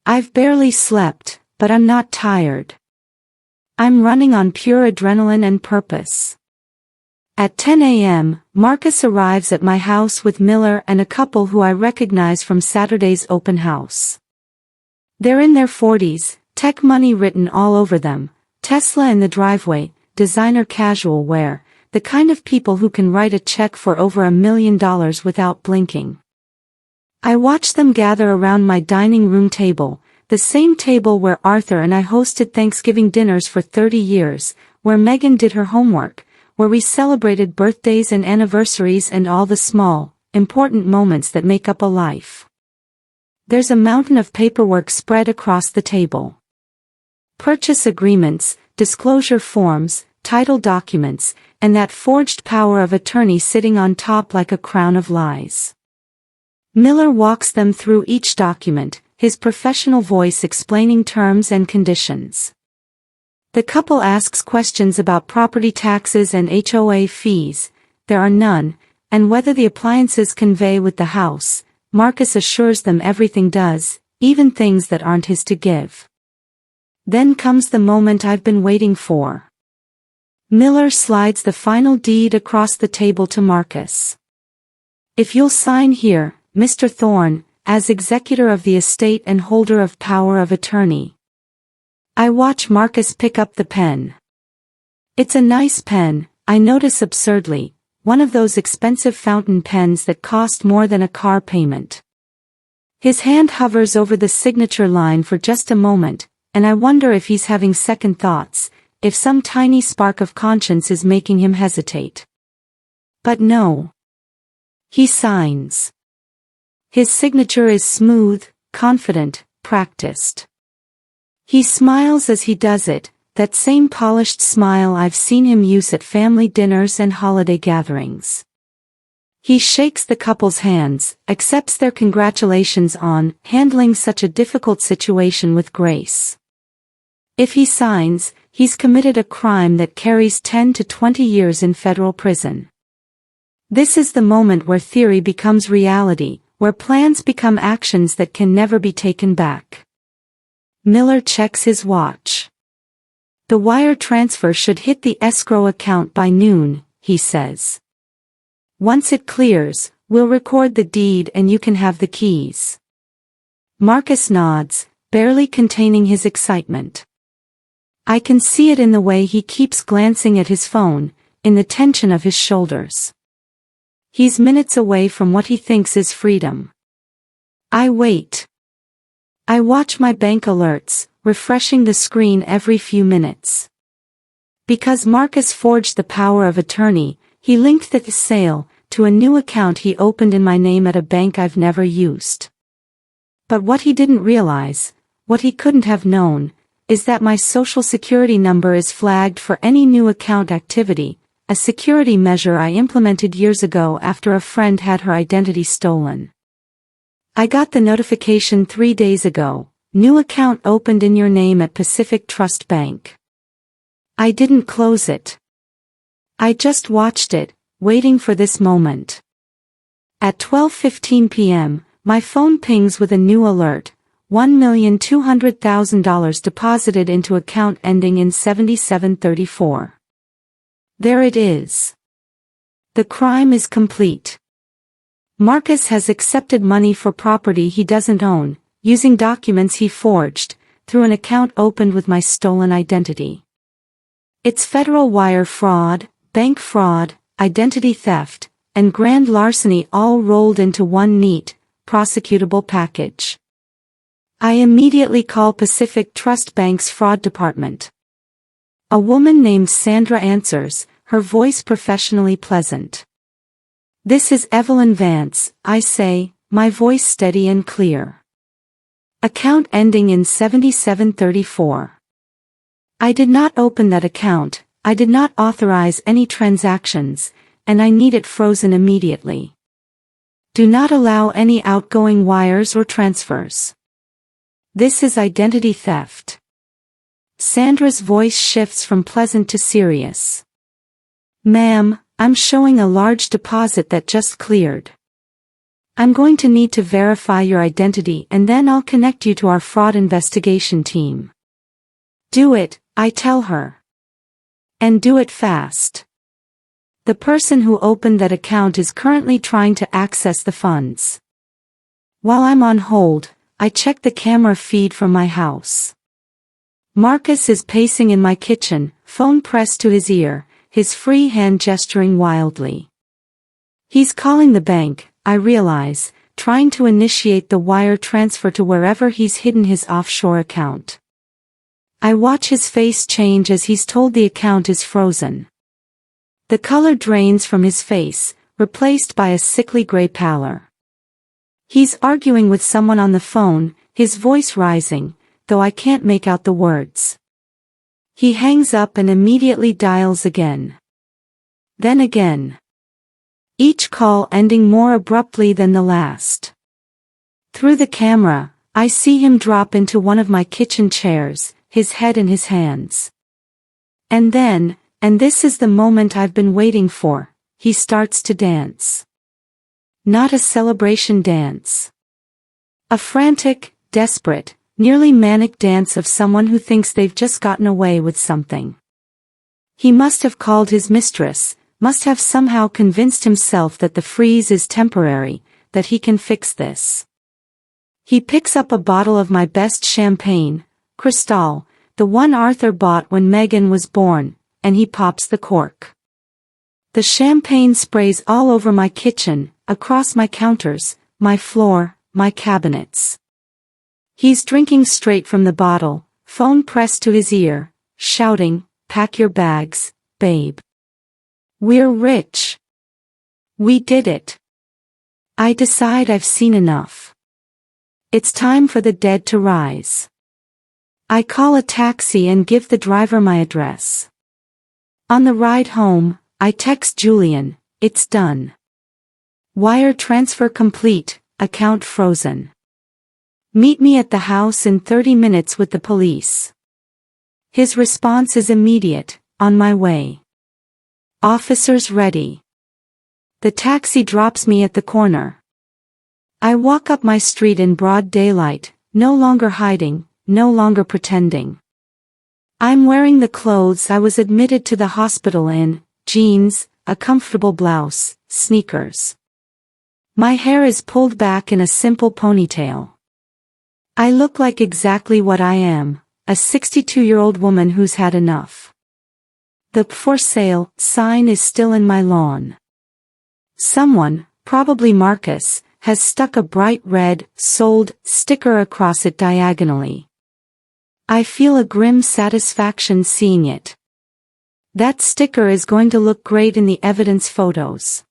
I've barely slept, but I'm not tired. I'm running on pure adrenaline and purpose. At 10 a.m., Marcus arrives at my house with Miller and a couple who I recognize from Saturday's open house. They're in their 40s, tech money written all over them, Tesla in the driveway, designer casual wear, the kind of people who can write a check for over $1 million without blinking. I watch them gather around my dining room table, the same table where Arthur and I hosted Thanksgiving dinners for 30 years, where Megan did her homework, where we celebrated birthdays and anniversaries and all the small, important moments that make up a life. There's a mountain of paperwork spread across the table. Purchase agreements, disclosure forms, title documents, and that forged power of attorney sitting on top like a crown of lies. Miller walks them through each document, his professional voice explaining terms and conditions. The couple asks questions about property taxes and HOA fees, there are none, and whether the appliances convey with the house. Marcus assures them everything does, even things that aren't his to give. Then comes the moment I've been waiting for. Miller slides the final deed across the table to Marcus. If you'll sign here, Mr. Thorne, as executor of the estate and holder of power of attorney. I watch Marcus pick up the pen. It's a nice pen, I notice absurdly, one of those expensive fountain pens that cost more than a car payment. His hand hovers over the signature line for just a moment, and I wonder if he's having second thoughts, if some tiny spark of conscience is making him hesitate. But no. He signs. His signature is smooth, confident, practiced. He smiles as he does it, that same polished smile I've seen him use at family dinners and holiday gatherings. He shakes the couple's hands, accepts their congratulations on handling such a difficult situation with grace. If he signs, he's committed a crime that carries 10 to 20 years in federal prison. This is the moment where theory becomes reality, where plans become actions that can never be taken back. Miller checks his watch. The wire transfer should hit the escrow account by noon, he says. Once it clears, we'll record the deed and you can have the keys. Marcus nods, barely containing his excitement. I can see it in the way he keeps glancing at his phone, in the tension of his shoulders. He's minutes away from what he thinks is freedom. I wait. I watch my bank alerts, refreshing the screen every few minutes. Because Marcus forged the power of attorney, he linked the sale to a new account he opened in my name at a bank I've never used. But what he didn't realize, what he couldn't have known, is that my social security number is flagged for any new account activity, a security measure I implemented years ago after a friend had her identity stolen. I got the notification 3 days ago, new account opened in your name at Pacific Trust Bank. I didn't close it. I just watched it, waiting for this moment. At 12:15 p.m., my phone pings with a new alert, $1,200,000 deposited into account ending in 7734. There it is. The crime is complete. Marcus has accepted money for property he doesn't own, using documents he forged, through an account opened with my stolen identity. It's federal wire fraud, bank fraud, identity theft, and grand larceny all rolled into one neat, prosecutable package. I immediately call Pacific Trust Bank's fraud department. A woman named Sandra answers, her voice professionally pleasant. This is Evelyn Vance, I say, my voice steady and clear. Account ending in 7734. I did not open that account, I did not authorize any transactions, and I need it frozen immediately. Do not allow any outgoing wires or transfers. This is identity theft. Sandra's voice shifts from pleasant to serious. Ma'am, I'm showing a large deposit that just cleared. I'm going to need to verify your identity and then I'll connect you to our fraud investigation team. Do it, I tell her. And do it fast. The person who opened that account is currently trying to access the funds. While I'm on hold, I check the camera feed from my house. Marcus is pacing in my kitchen, phone pressed to his ear, his free hand gesturing wildly. He's calling the bank, I realize, trying to initiate the wire transfer to wherever he's hidden his offshore account. I watch his face change as he's told the account is frozen. The color drains from his face, replaced by a sickly gray pallor. He's arguing with someone on the phone, his voice rising, though I can't make out the words. He hangs up and immediately dials again. Then again. Each call ending more abruptly than the last. Through the camera, I see him drop into one of my kitchen chairs, his head in his hands. And then, and this is the moment I've been waiting for, he starts to dance. Not a celebration dance. A frantic, desperate, nearly manic dance of someone who thinks they've just gotten away with something. He must have called his mistress, must have somehow convinced himself that the freeze is temporary, that he can fix this. He picks up a bottle of my best champagne, Cristal, the one Arthur bought when Megan was born, and he pops the cork. The champagne sprays all over my kitchen, across my counters, my floor, my cabinets. He's drinking straight from the bottle, phone pressed to his ear, shouting, "Pack your bags, babe. We're rich. We did it." I decide I've seen enough. It's time for the dead to rise. I call a taxi and give the driver my address. On the ride home, I text Julian, "It's done. Wire transfer complete, account frozen. Meet me at the house in 30 minutes with the police." His response is immediate, "On my way. Officers ready." The taxi drops me at the corner. I walk up my street in broad daylight, no longer hiding, no longer pretending. I'm wearing the clothes I was admitted to the hospital in, jeans, a comfortable blouse, sneakers. My hair is pulled back in a simple ponytail. I look like exactly what I am, a 62-year-old woman who's had enough. The "for sale" sign is still in my lawn. Someone, probably Marcus, has stuck a bright red, "sold" sticker across it diagonally. I feel a grim satisfaction seeing it. That sticker is going to look great in the evidence photos.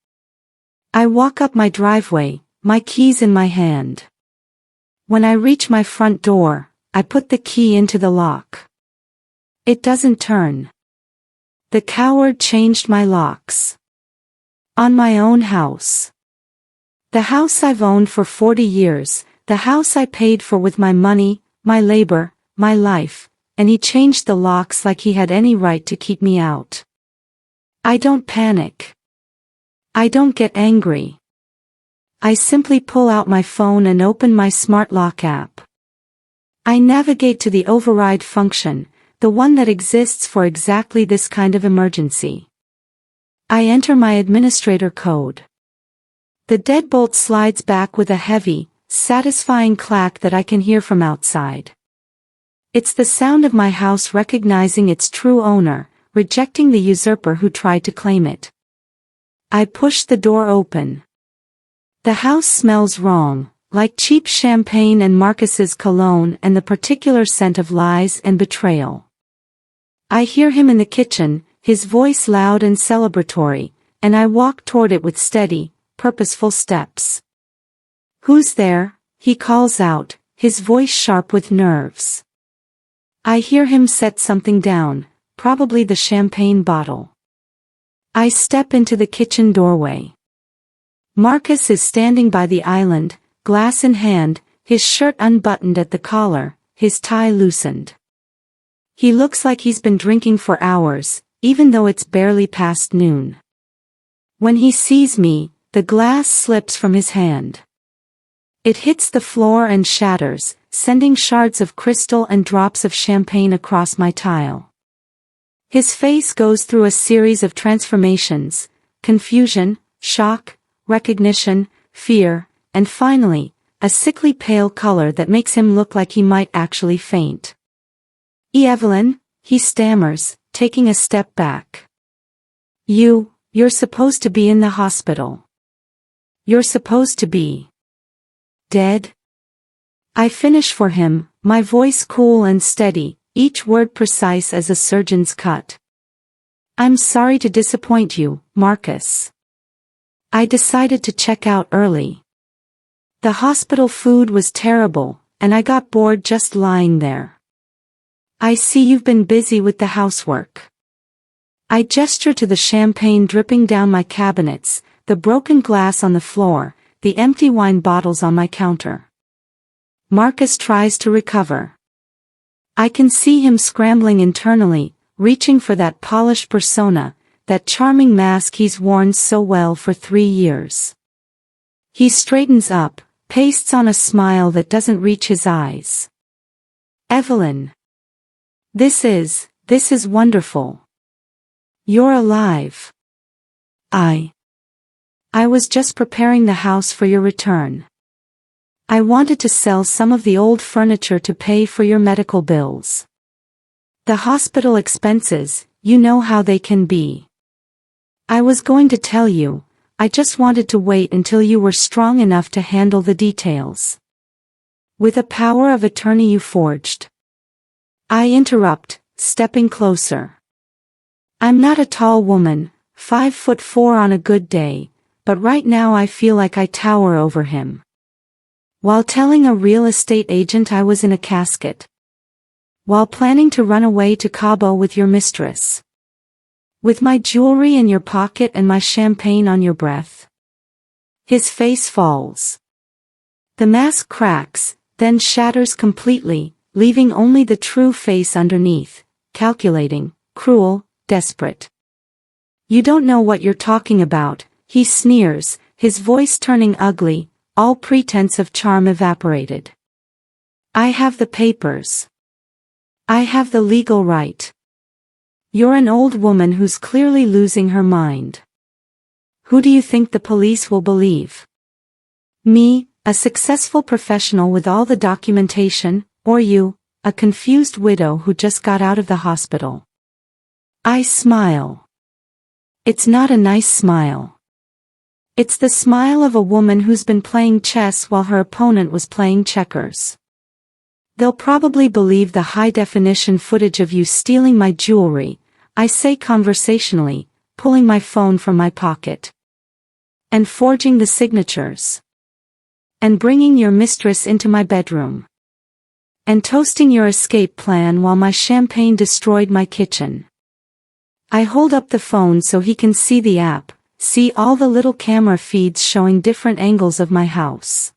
I walk up my driveway, my keys in my hand. When I reach my front door, I put the key into the lock. It doesn't turn. The coward changed my locks. On my own house. The house I've owned for 40 years, the house I paid for with my money, my labor, my life, and he changed the locks like he had any right to keep me out. I don't panic. I don't get angry. I simply pull out my phone and open my smart lock app. I navigate to the override function, the one that exists for exactly this kind of emergency. I enter my administrator code. The deadbolt slides back with a heavy, satisfying clack that I can hear from outside. It's the sound of my house recognizing its true owner, rejecting the usurper who tried to claim it. I push the door open. The house smells wrong, like cheap champagne and Marcus's cologne and the particular scent of lies and betrayal. I hear him in the kitchen, his voice loud and celebratory, and I walk toward it with steady, purposeful steps. "Who's there?" he calls out, his voice sharp with nerves. I hear him set something down, probably the champagne bottle. I step into the kitchen doorway. Marcus is standing by the island, glass in hand, his shirt unbuttoned at the collar, his tie loosened. He looks like he's been drinking for hours, even though it's barely past noon. When he sees me, the glass slips from his hand. It hits the floor and shatters, sending shards of crystal and drops of champagne across my tile. His face goes through a series of transformations: confusion, shock, recognition, fear, and finally, a sickly pale color that makes him look like he might actually faint. "Evelyn," he stammers, taking a step back. You're supposed to be in the hospital. You're supposed to be dead." I finish for him, my voice cool and steady, each word precise as a surgeon's cut. "I'm sorry to disappoint you, Marcus. I decided to check out early. The hospital food was terrible, and I got bored just lying there. I see you've been busy with the housework." I gesture to the champagne dripping down my cabinets, the broken glass on the floor, the empty wine bottles on my counter. Marcus tries to recover. I can see him scrambling internally, reaching for that polished persona, that charming mask he's worn so well for 3 years. He straightens up, pastes on a smile that doesn't reach his eyes. "Evelyn. This is wonderful. You're alive." I was just preparing the house for your return. I wanted to sell some of the old furniture to pay for your medical bills. The hospital expenses, you know how they can be. I was going to tell you, I just wanted to wait until you were strong enough to handle the details. With a power of attorney you forged. I interrupt, stepping closer. I'm not a tall woman, 5'4" on a good day, but right now I feel like I tower over him. While telling a real estate agent I was in a casket. While planning to run away to Cabo with your mistress. With my jewelry in your pocket and my champagne on your breath. His face falls. The mask cracks, then shatters completely, leaving only the true face underneath, calculating, cruel, desperate. "You don't know what you're talking about," he sneers, his voice turning ugly, all pretense of charm evaporated. "I have the papers. I have the legal right. You're an old woman who's clearly losing her mind. Who do you think the police will believe? Me, a successful professional with all the documentation, or you, a confused widow who just got out of the hospital?" I smile. It's not a nice smile. It's the smile of a woman who's been playing chess while her opponent was playing checkers. "They'll probably believe the high-definition footage of you stealing my jewelry," I say conversationally, pulling my phone from my pocket. "And forging the signatures. And bringing your mistress into my bedroom. And toasting your escape plan while my champagne destroyed my kitchen." I hold up the phone so he can see the app, see all the little camera feeds showing different angles of my house.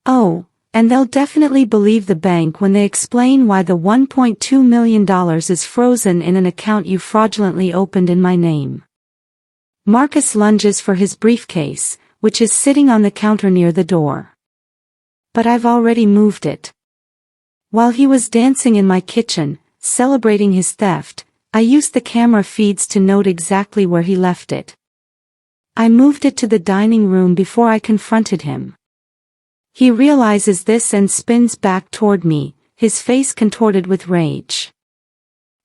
"Oh, and they'll definitely believe the bank when they explain why the $1.2 million is frozen in an account you fraudulently opened in my name." Marcus lunges for his briefcase, which is sitting on the counter near the door. But I've already moved it. While he was dancing in my kitchen, celebrating his theft, I used the camera feeds to note exactly where he left it. I moved it to the dining room before I confronted him. He realizes this and spins back toward me, his face contorted with rage.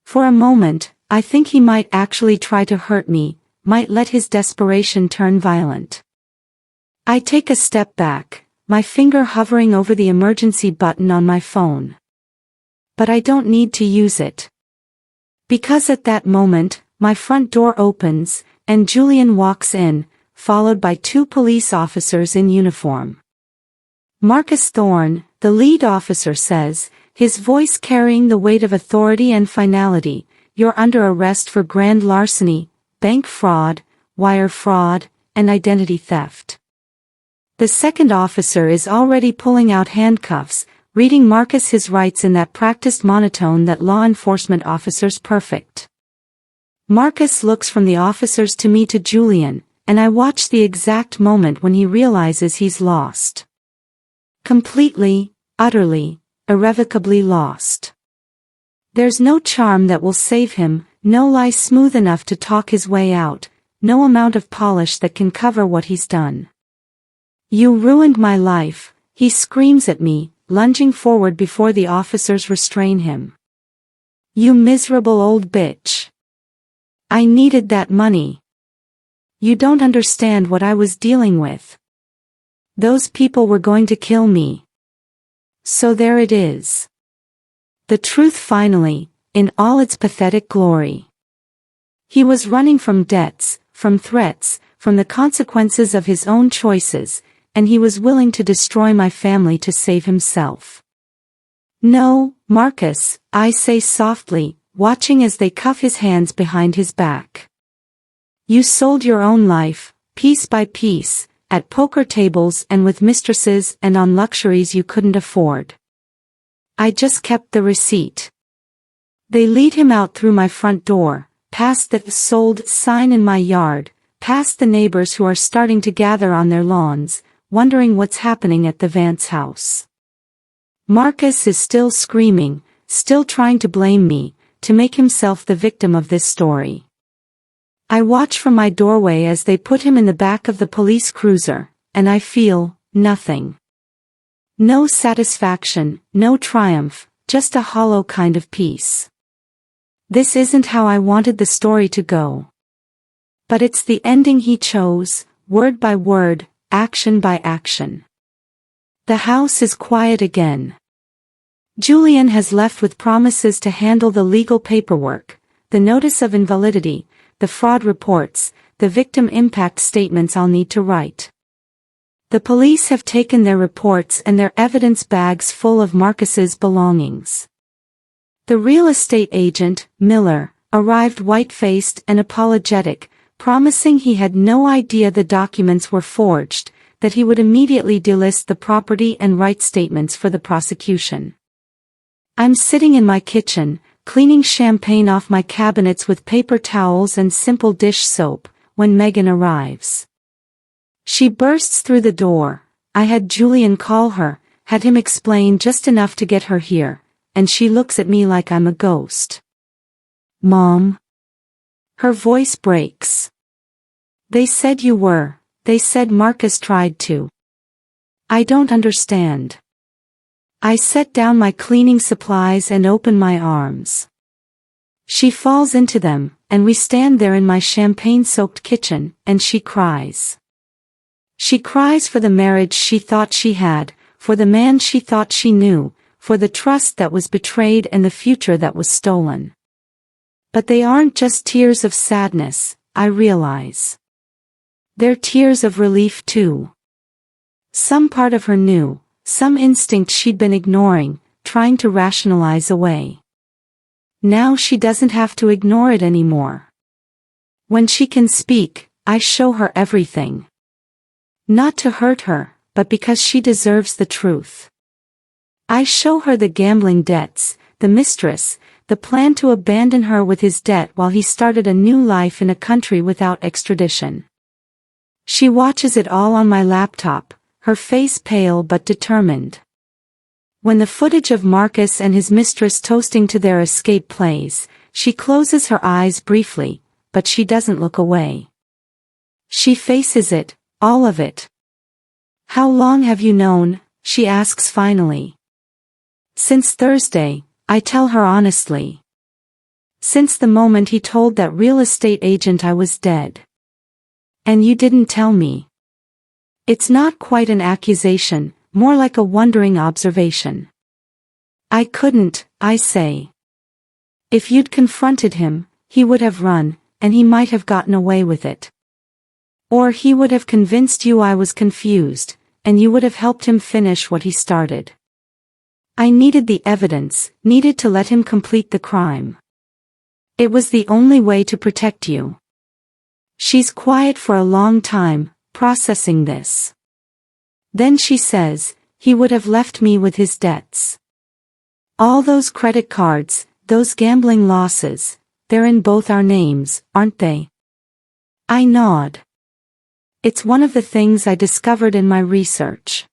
For a moment, I think he might actually try to hurt me, might let his desperation turn violent. I take a step back, my finger hovering over the emergency button on my phone. But I don't need to use it. Because at that moment, my front door opens, and Julian walks in, followed by 2 police officers in uniform. "Marcus Thorne," the lead officer says, his voice carrying the weight of authority and finality, "you're under arrest for grand larceny, bank fraud, wire fraud, and identity theft." The second officer is already pulling out handcuffs, reading Marcus his rights in that practiced monotone that law enforcement officers perfect. Marcus looks from the officers to me to Julian, and I watch the exact moment when he realizes he's lost. Completely, utterly, irrevocably lost. There's no charm that will save him, no lie smooth enough to talk his way out, no amount of polish that can cover what he's done. "You ruined my life," he screams at me, lunging forward before the officers restrain him. "You miserable old bitch. I needed that money. You don't understand what I was dealing with. Those people were going to kill me. So there it is. The truth finally, in all its pathetic glory. He was running from debts, from threats, from the consequences of his own choices, and he was willing to destroy my family to save himself. No, Marcus," I say softly, watching as they cuff his hands behind his back. "You sold your own life, piece by piece, at poker tables and with mistresses and on luxuries you couldn't afford. I just kept the receipt." They lead him out through my front door, past the "sold" sign in my yard, past the neighbors who are starting to gather on their lawns, wondering what's happening at the Vance house. Marcus is still screaming, still trying to blame me, to make himself the victim of this story. I watch from my doorway as they put him in the back of the police cruiser, and I feel nothing. No satisfaction, no triumph, just a hollow kind of peace. This isn't how I wanted the story to go. But it's the ending he chose, word by word, action by action. The house is quiet again. Julian has left with promises to handle the legal paperwork, the notice of invalidity, the fraud reports, the victim impact statements I'll need to write. The police have taken their reports and their evidence bags full of Marcus's belongings. The real estate agent, Miller, arrived white-faced and apologetic, promising he had no idea the documents were forged, that he would immediately delist the property and write statements for the prosecution. I'm sitting in my kitchen, cleaning champagne off my cabinets with paper towels and simple dish soap, when Megan arrives. She bursts through the door. I had Julian call her, had him explain just enough to get her here, and she looks at me like I'm a ghost. "Mom?" Her voice breaks. "They said you were, they said Marcus tried to." "I don't understand." I set down my cleaning supplies and open my arms. She falls into them, and we stand there in my champagne-soaked kitchen, and she cries. She cries for the marriage she thought she had, for the man she thought she knew, for the trust that was betrayed and the future that was stolen. But they aren't just tears of sadness, I realize. They're tears of relief too. Some part of her knew, some instinct she'd been ignoring, trying to rationalize away. Now she doesn't have to ignore it anymore. When she can speak, I show her everything. Not to hurt her, but because she deserves the truth. I show her the gambling debts, the mistress, the plan to abandon her with his debt while he started a new life in a country without extradition. She watches it all on my laptop, her face pale but determined. When the footage of Marcus and his mistress toasting to their escape plays, she closes her eyes briefly, but she doesn't look away. She faces it, all of it. "How long have you known?" she asks finally. "Since Thursday," I tell her honestly. "Since the moment he told that real estate agent I was dead." "And you didn't tell me." It's not quite an accusation, more like a wondering observation. "I couldn't," I say. "If you'd confronted him, he would have run, and he might have gotten away with it. Or he would have convinced you I was confused, and you would have helped him finish what he started. I needed the evidence, needed to let him complete the crime. It was the only way to protect you." She's quiet for a long time, processing this. Then she says, "He would have left me with his debts. All those credit cards, those gambling losses, they're in both our names, aren't they?" I nod. It's one of the things I discovered in my research.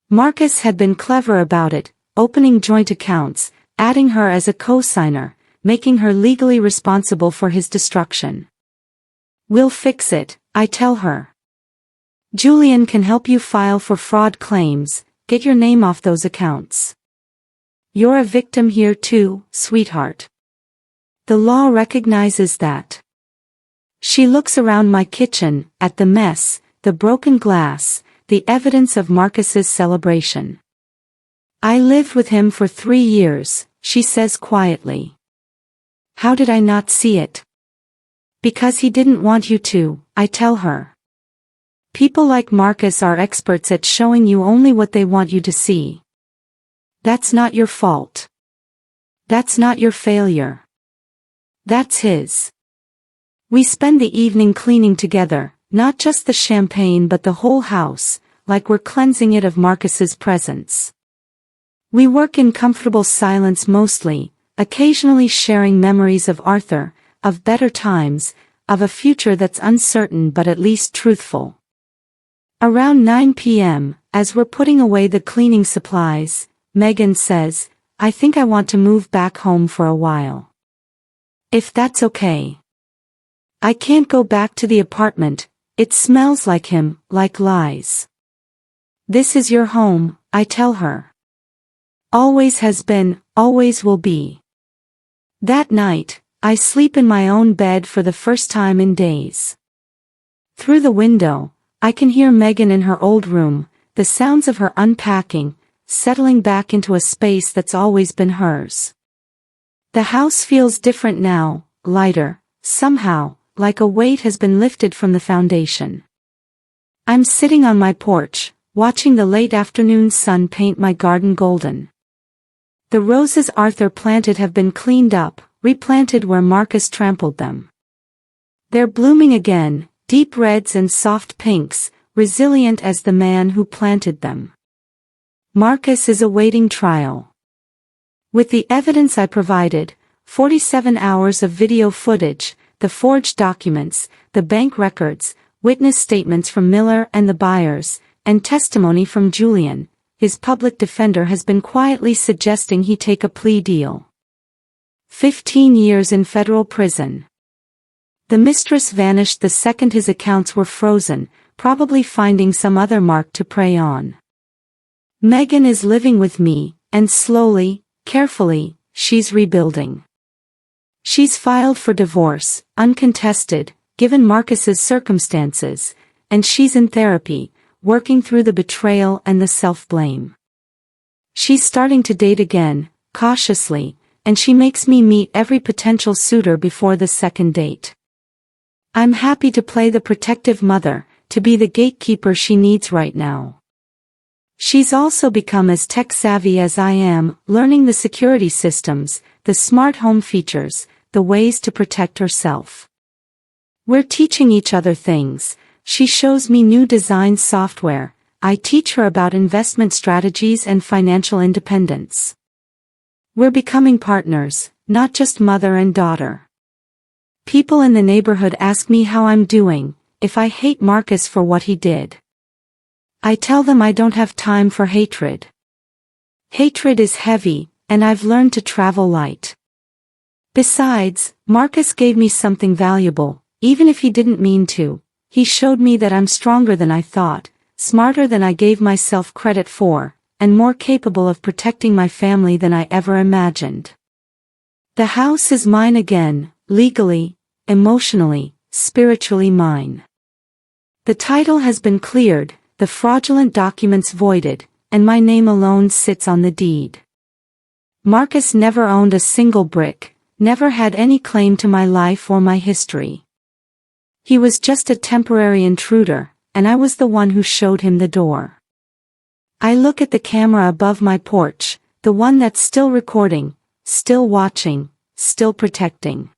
Marcus had been clever about it, opening joint accounts, adding her as a co-signer, making her legally responsible for his destruction. We'll fix it, I tell her. Julian can help you file for fraud claims, get your name off those accounts. You're a victim here too, sweetheart. The law recognizes that. She looks around my kitchen, at the mess, the broken glass, the evidence of Marcus's celebration. I lived with him for 3 years, she says quietly. How did I not see it? Because he didn't want you to, I tell her. People like Marcus are experts at showing you only what they want you to see. That's not your fault. That's not your failure. That's his. We spend the evening cleaning together, not just the champagne but the whole house, like we're cleansing it of Marcus's presence. We work in comfortable silence mostly, occasionally sharing memories of Arthur, of better times, of a future that's uncertain but at least truthful. Around 9 p.m., as we're putting away the cleaning supplies, Megan says, I think I want to move back home for a while. If that's okay. I can't go back to the apartment, it smells like him, like lies. This is your home, I tell her. Always has been, always will be. That night, I sleep in my own bed for the first time in days. Through the window, I can hear Megan in her old room, the sounds of her unpacking, settling back into a space that's always been hers. The house feels different now, lighter, somehow, like a weight has been lifted from the foundation. I'm sitting on my porch, watching the late afternoon sun paint my garden golden. The roses Arthur planted have been cleaned up, replanted where Marcus trampled them. They're blooming again, deep reds and soft pinks, resilient as the man who planted them. Marcus is awaiting trial. With the evidence I provided, 47 hours of video footage, the forged documents, the bank records, witness statements from Miller and the buyers, and testimony from Julian, his public defender has been quietly suggesting he take a plea deal. 15 years in federal prison. The mistress vanished the second his accounts were frozen, probably finding some other mark to prey on. Megan is living with me, and slowly, carefully, she's rebuilding. She's filed for divorce, uncontested, given Marcus's circumstances, and she's in therapy, working through the betrayal and the self-blame. She's starting to date again, cautiously, and she makes me meet every potential suitor before the second date. I'm happy to play the protective mother, to be the gatekeeper she needs right now. She's also become as tech-savvy as I am, learning the security systems, the smart home features, the ways to protect herself. We're teaching each other things. She shows me new design software, I teach her about investment strategies and financial independence. We're becoming partners, not just mother and daughter. People in the neighborhood ask me how I'm doing, if I hate Marcus for what he did. I tell them I don't have time for hatred. Hatred is heavy, and I've learned to travel light. Besides, Marcus gave me something valuable, even if he didn't mean to. He showed me that I'm stronger than I thought, smarter than I gave myself credit for, and more capable of protecting my family than I ever imagined. The house is mine again, legally, emotionally, spiritually mine. The title has been cleared, the fraudulent documents voided, and my name alone sits on the deed. Marcus never owned a single brick, never had any claim to my life or my history. He was just a temporary intruder, and I was the one who showed him the door. I look at the camera above my porch, the one that's still recording, still watching, still protecting.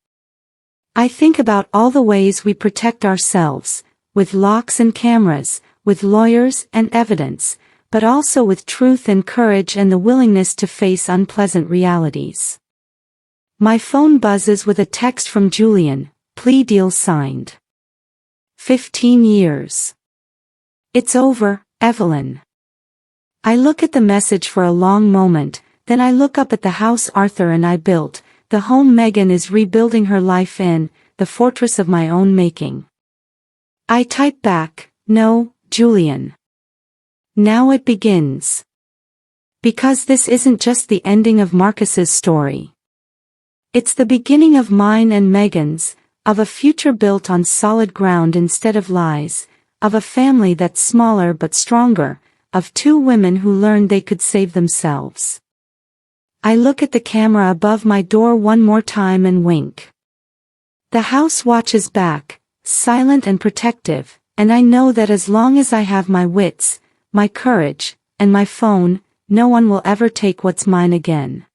I think about all the ways we protect ourselves, with locks and cameras, with lawyers and evidence, but also with truth and courage and the willingness to face unpleasant realities. My phone buzzes with a text from Julian, plea deal signed. 15 years. It's over, Evelyn. I look at the message for a long moment, then I look up at the house Arthur and I built, the home Megan is rebuilding her life in, the fortress of my own making. I type back, no, Julian. Now it begins. Because this isn't just the ending of Marcus's story. It's the beginning of mine and Megan's, of a future built on solid ground instead of lies, of a family that's smaller but stronger, of two women who learned they could save themselves. I look at the camera above my door one more time and wink. The house watches back, silent and protective, and I know that as long as I have my wits, my courage, and my phone, no one will ever take what's mine again.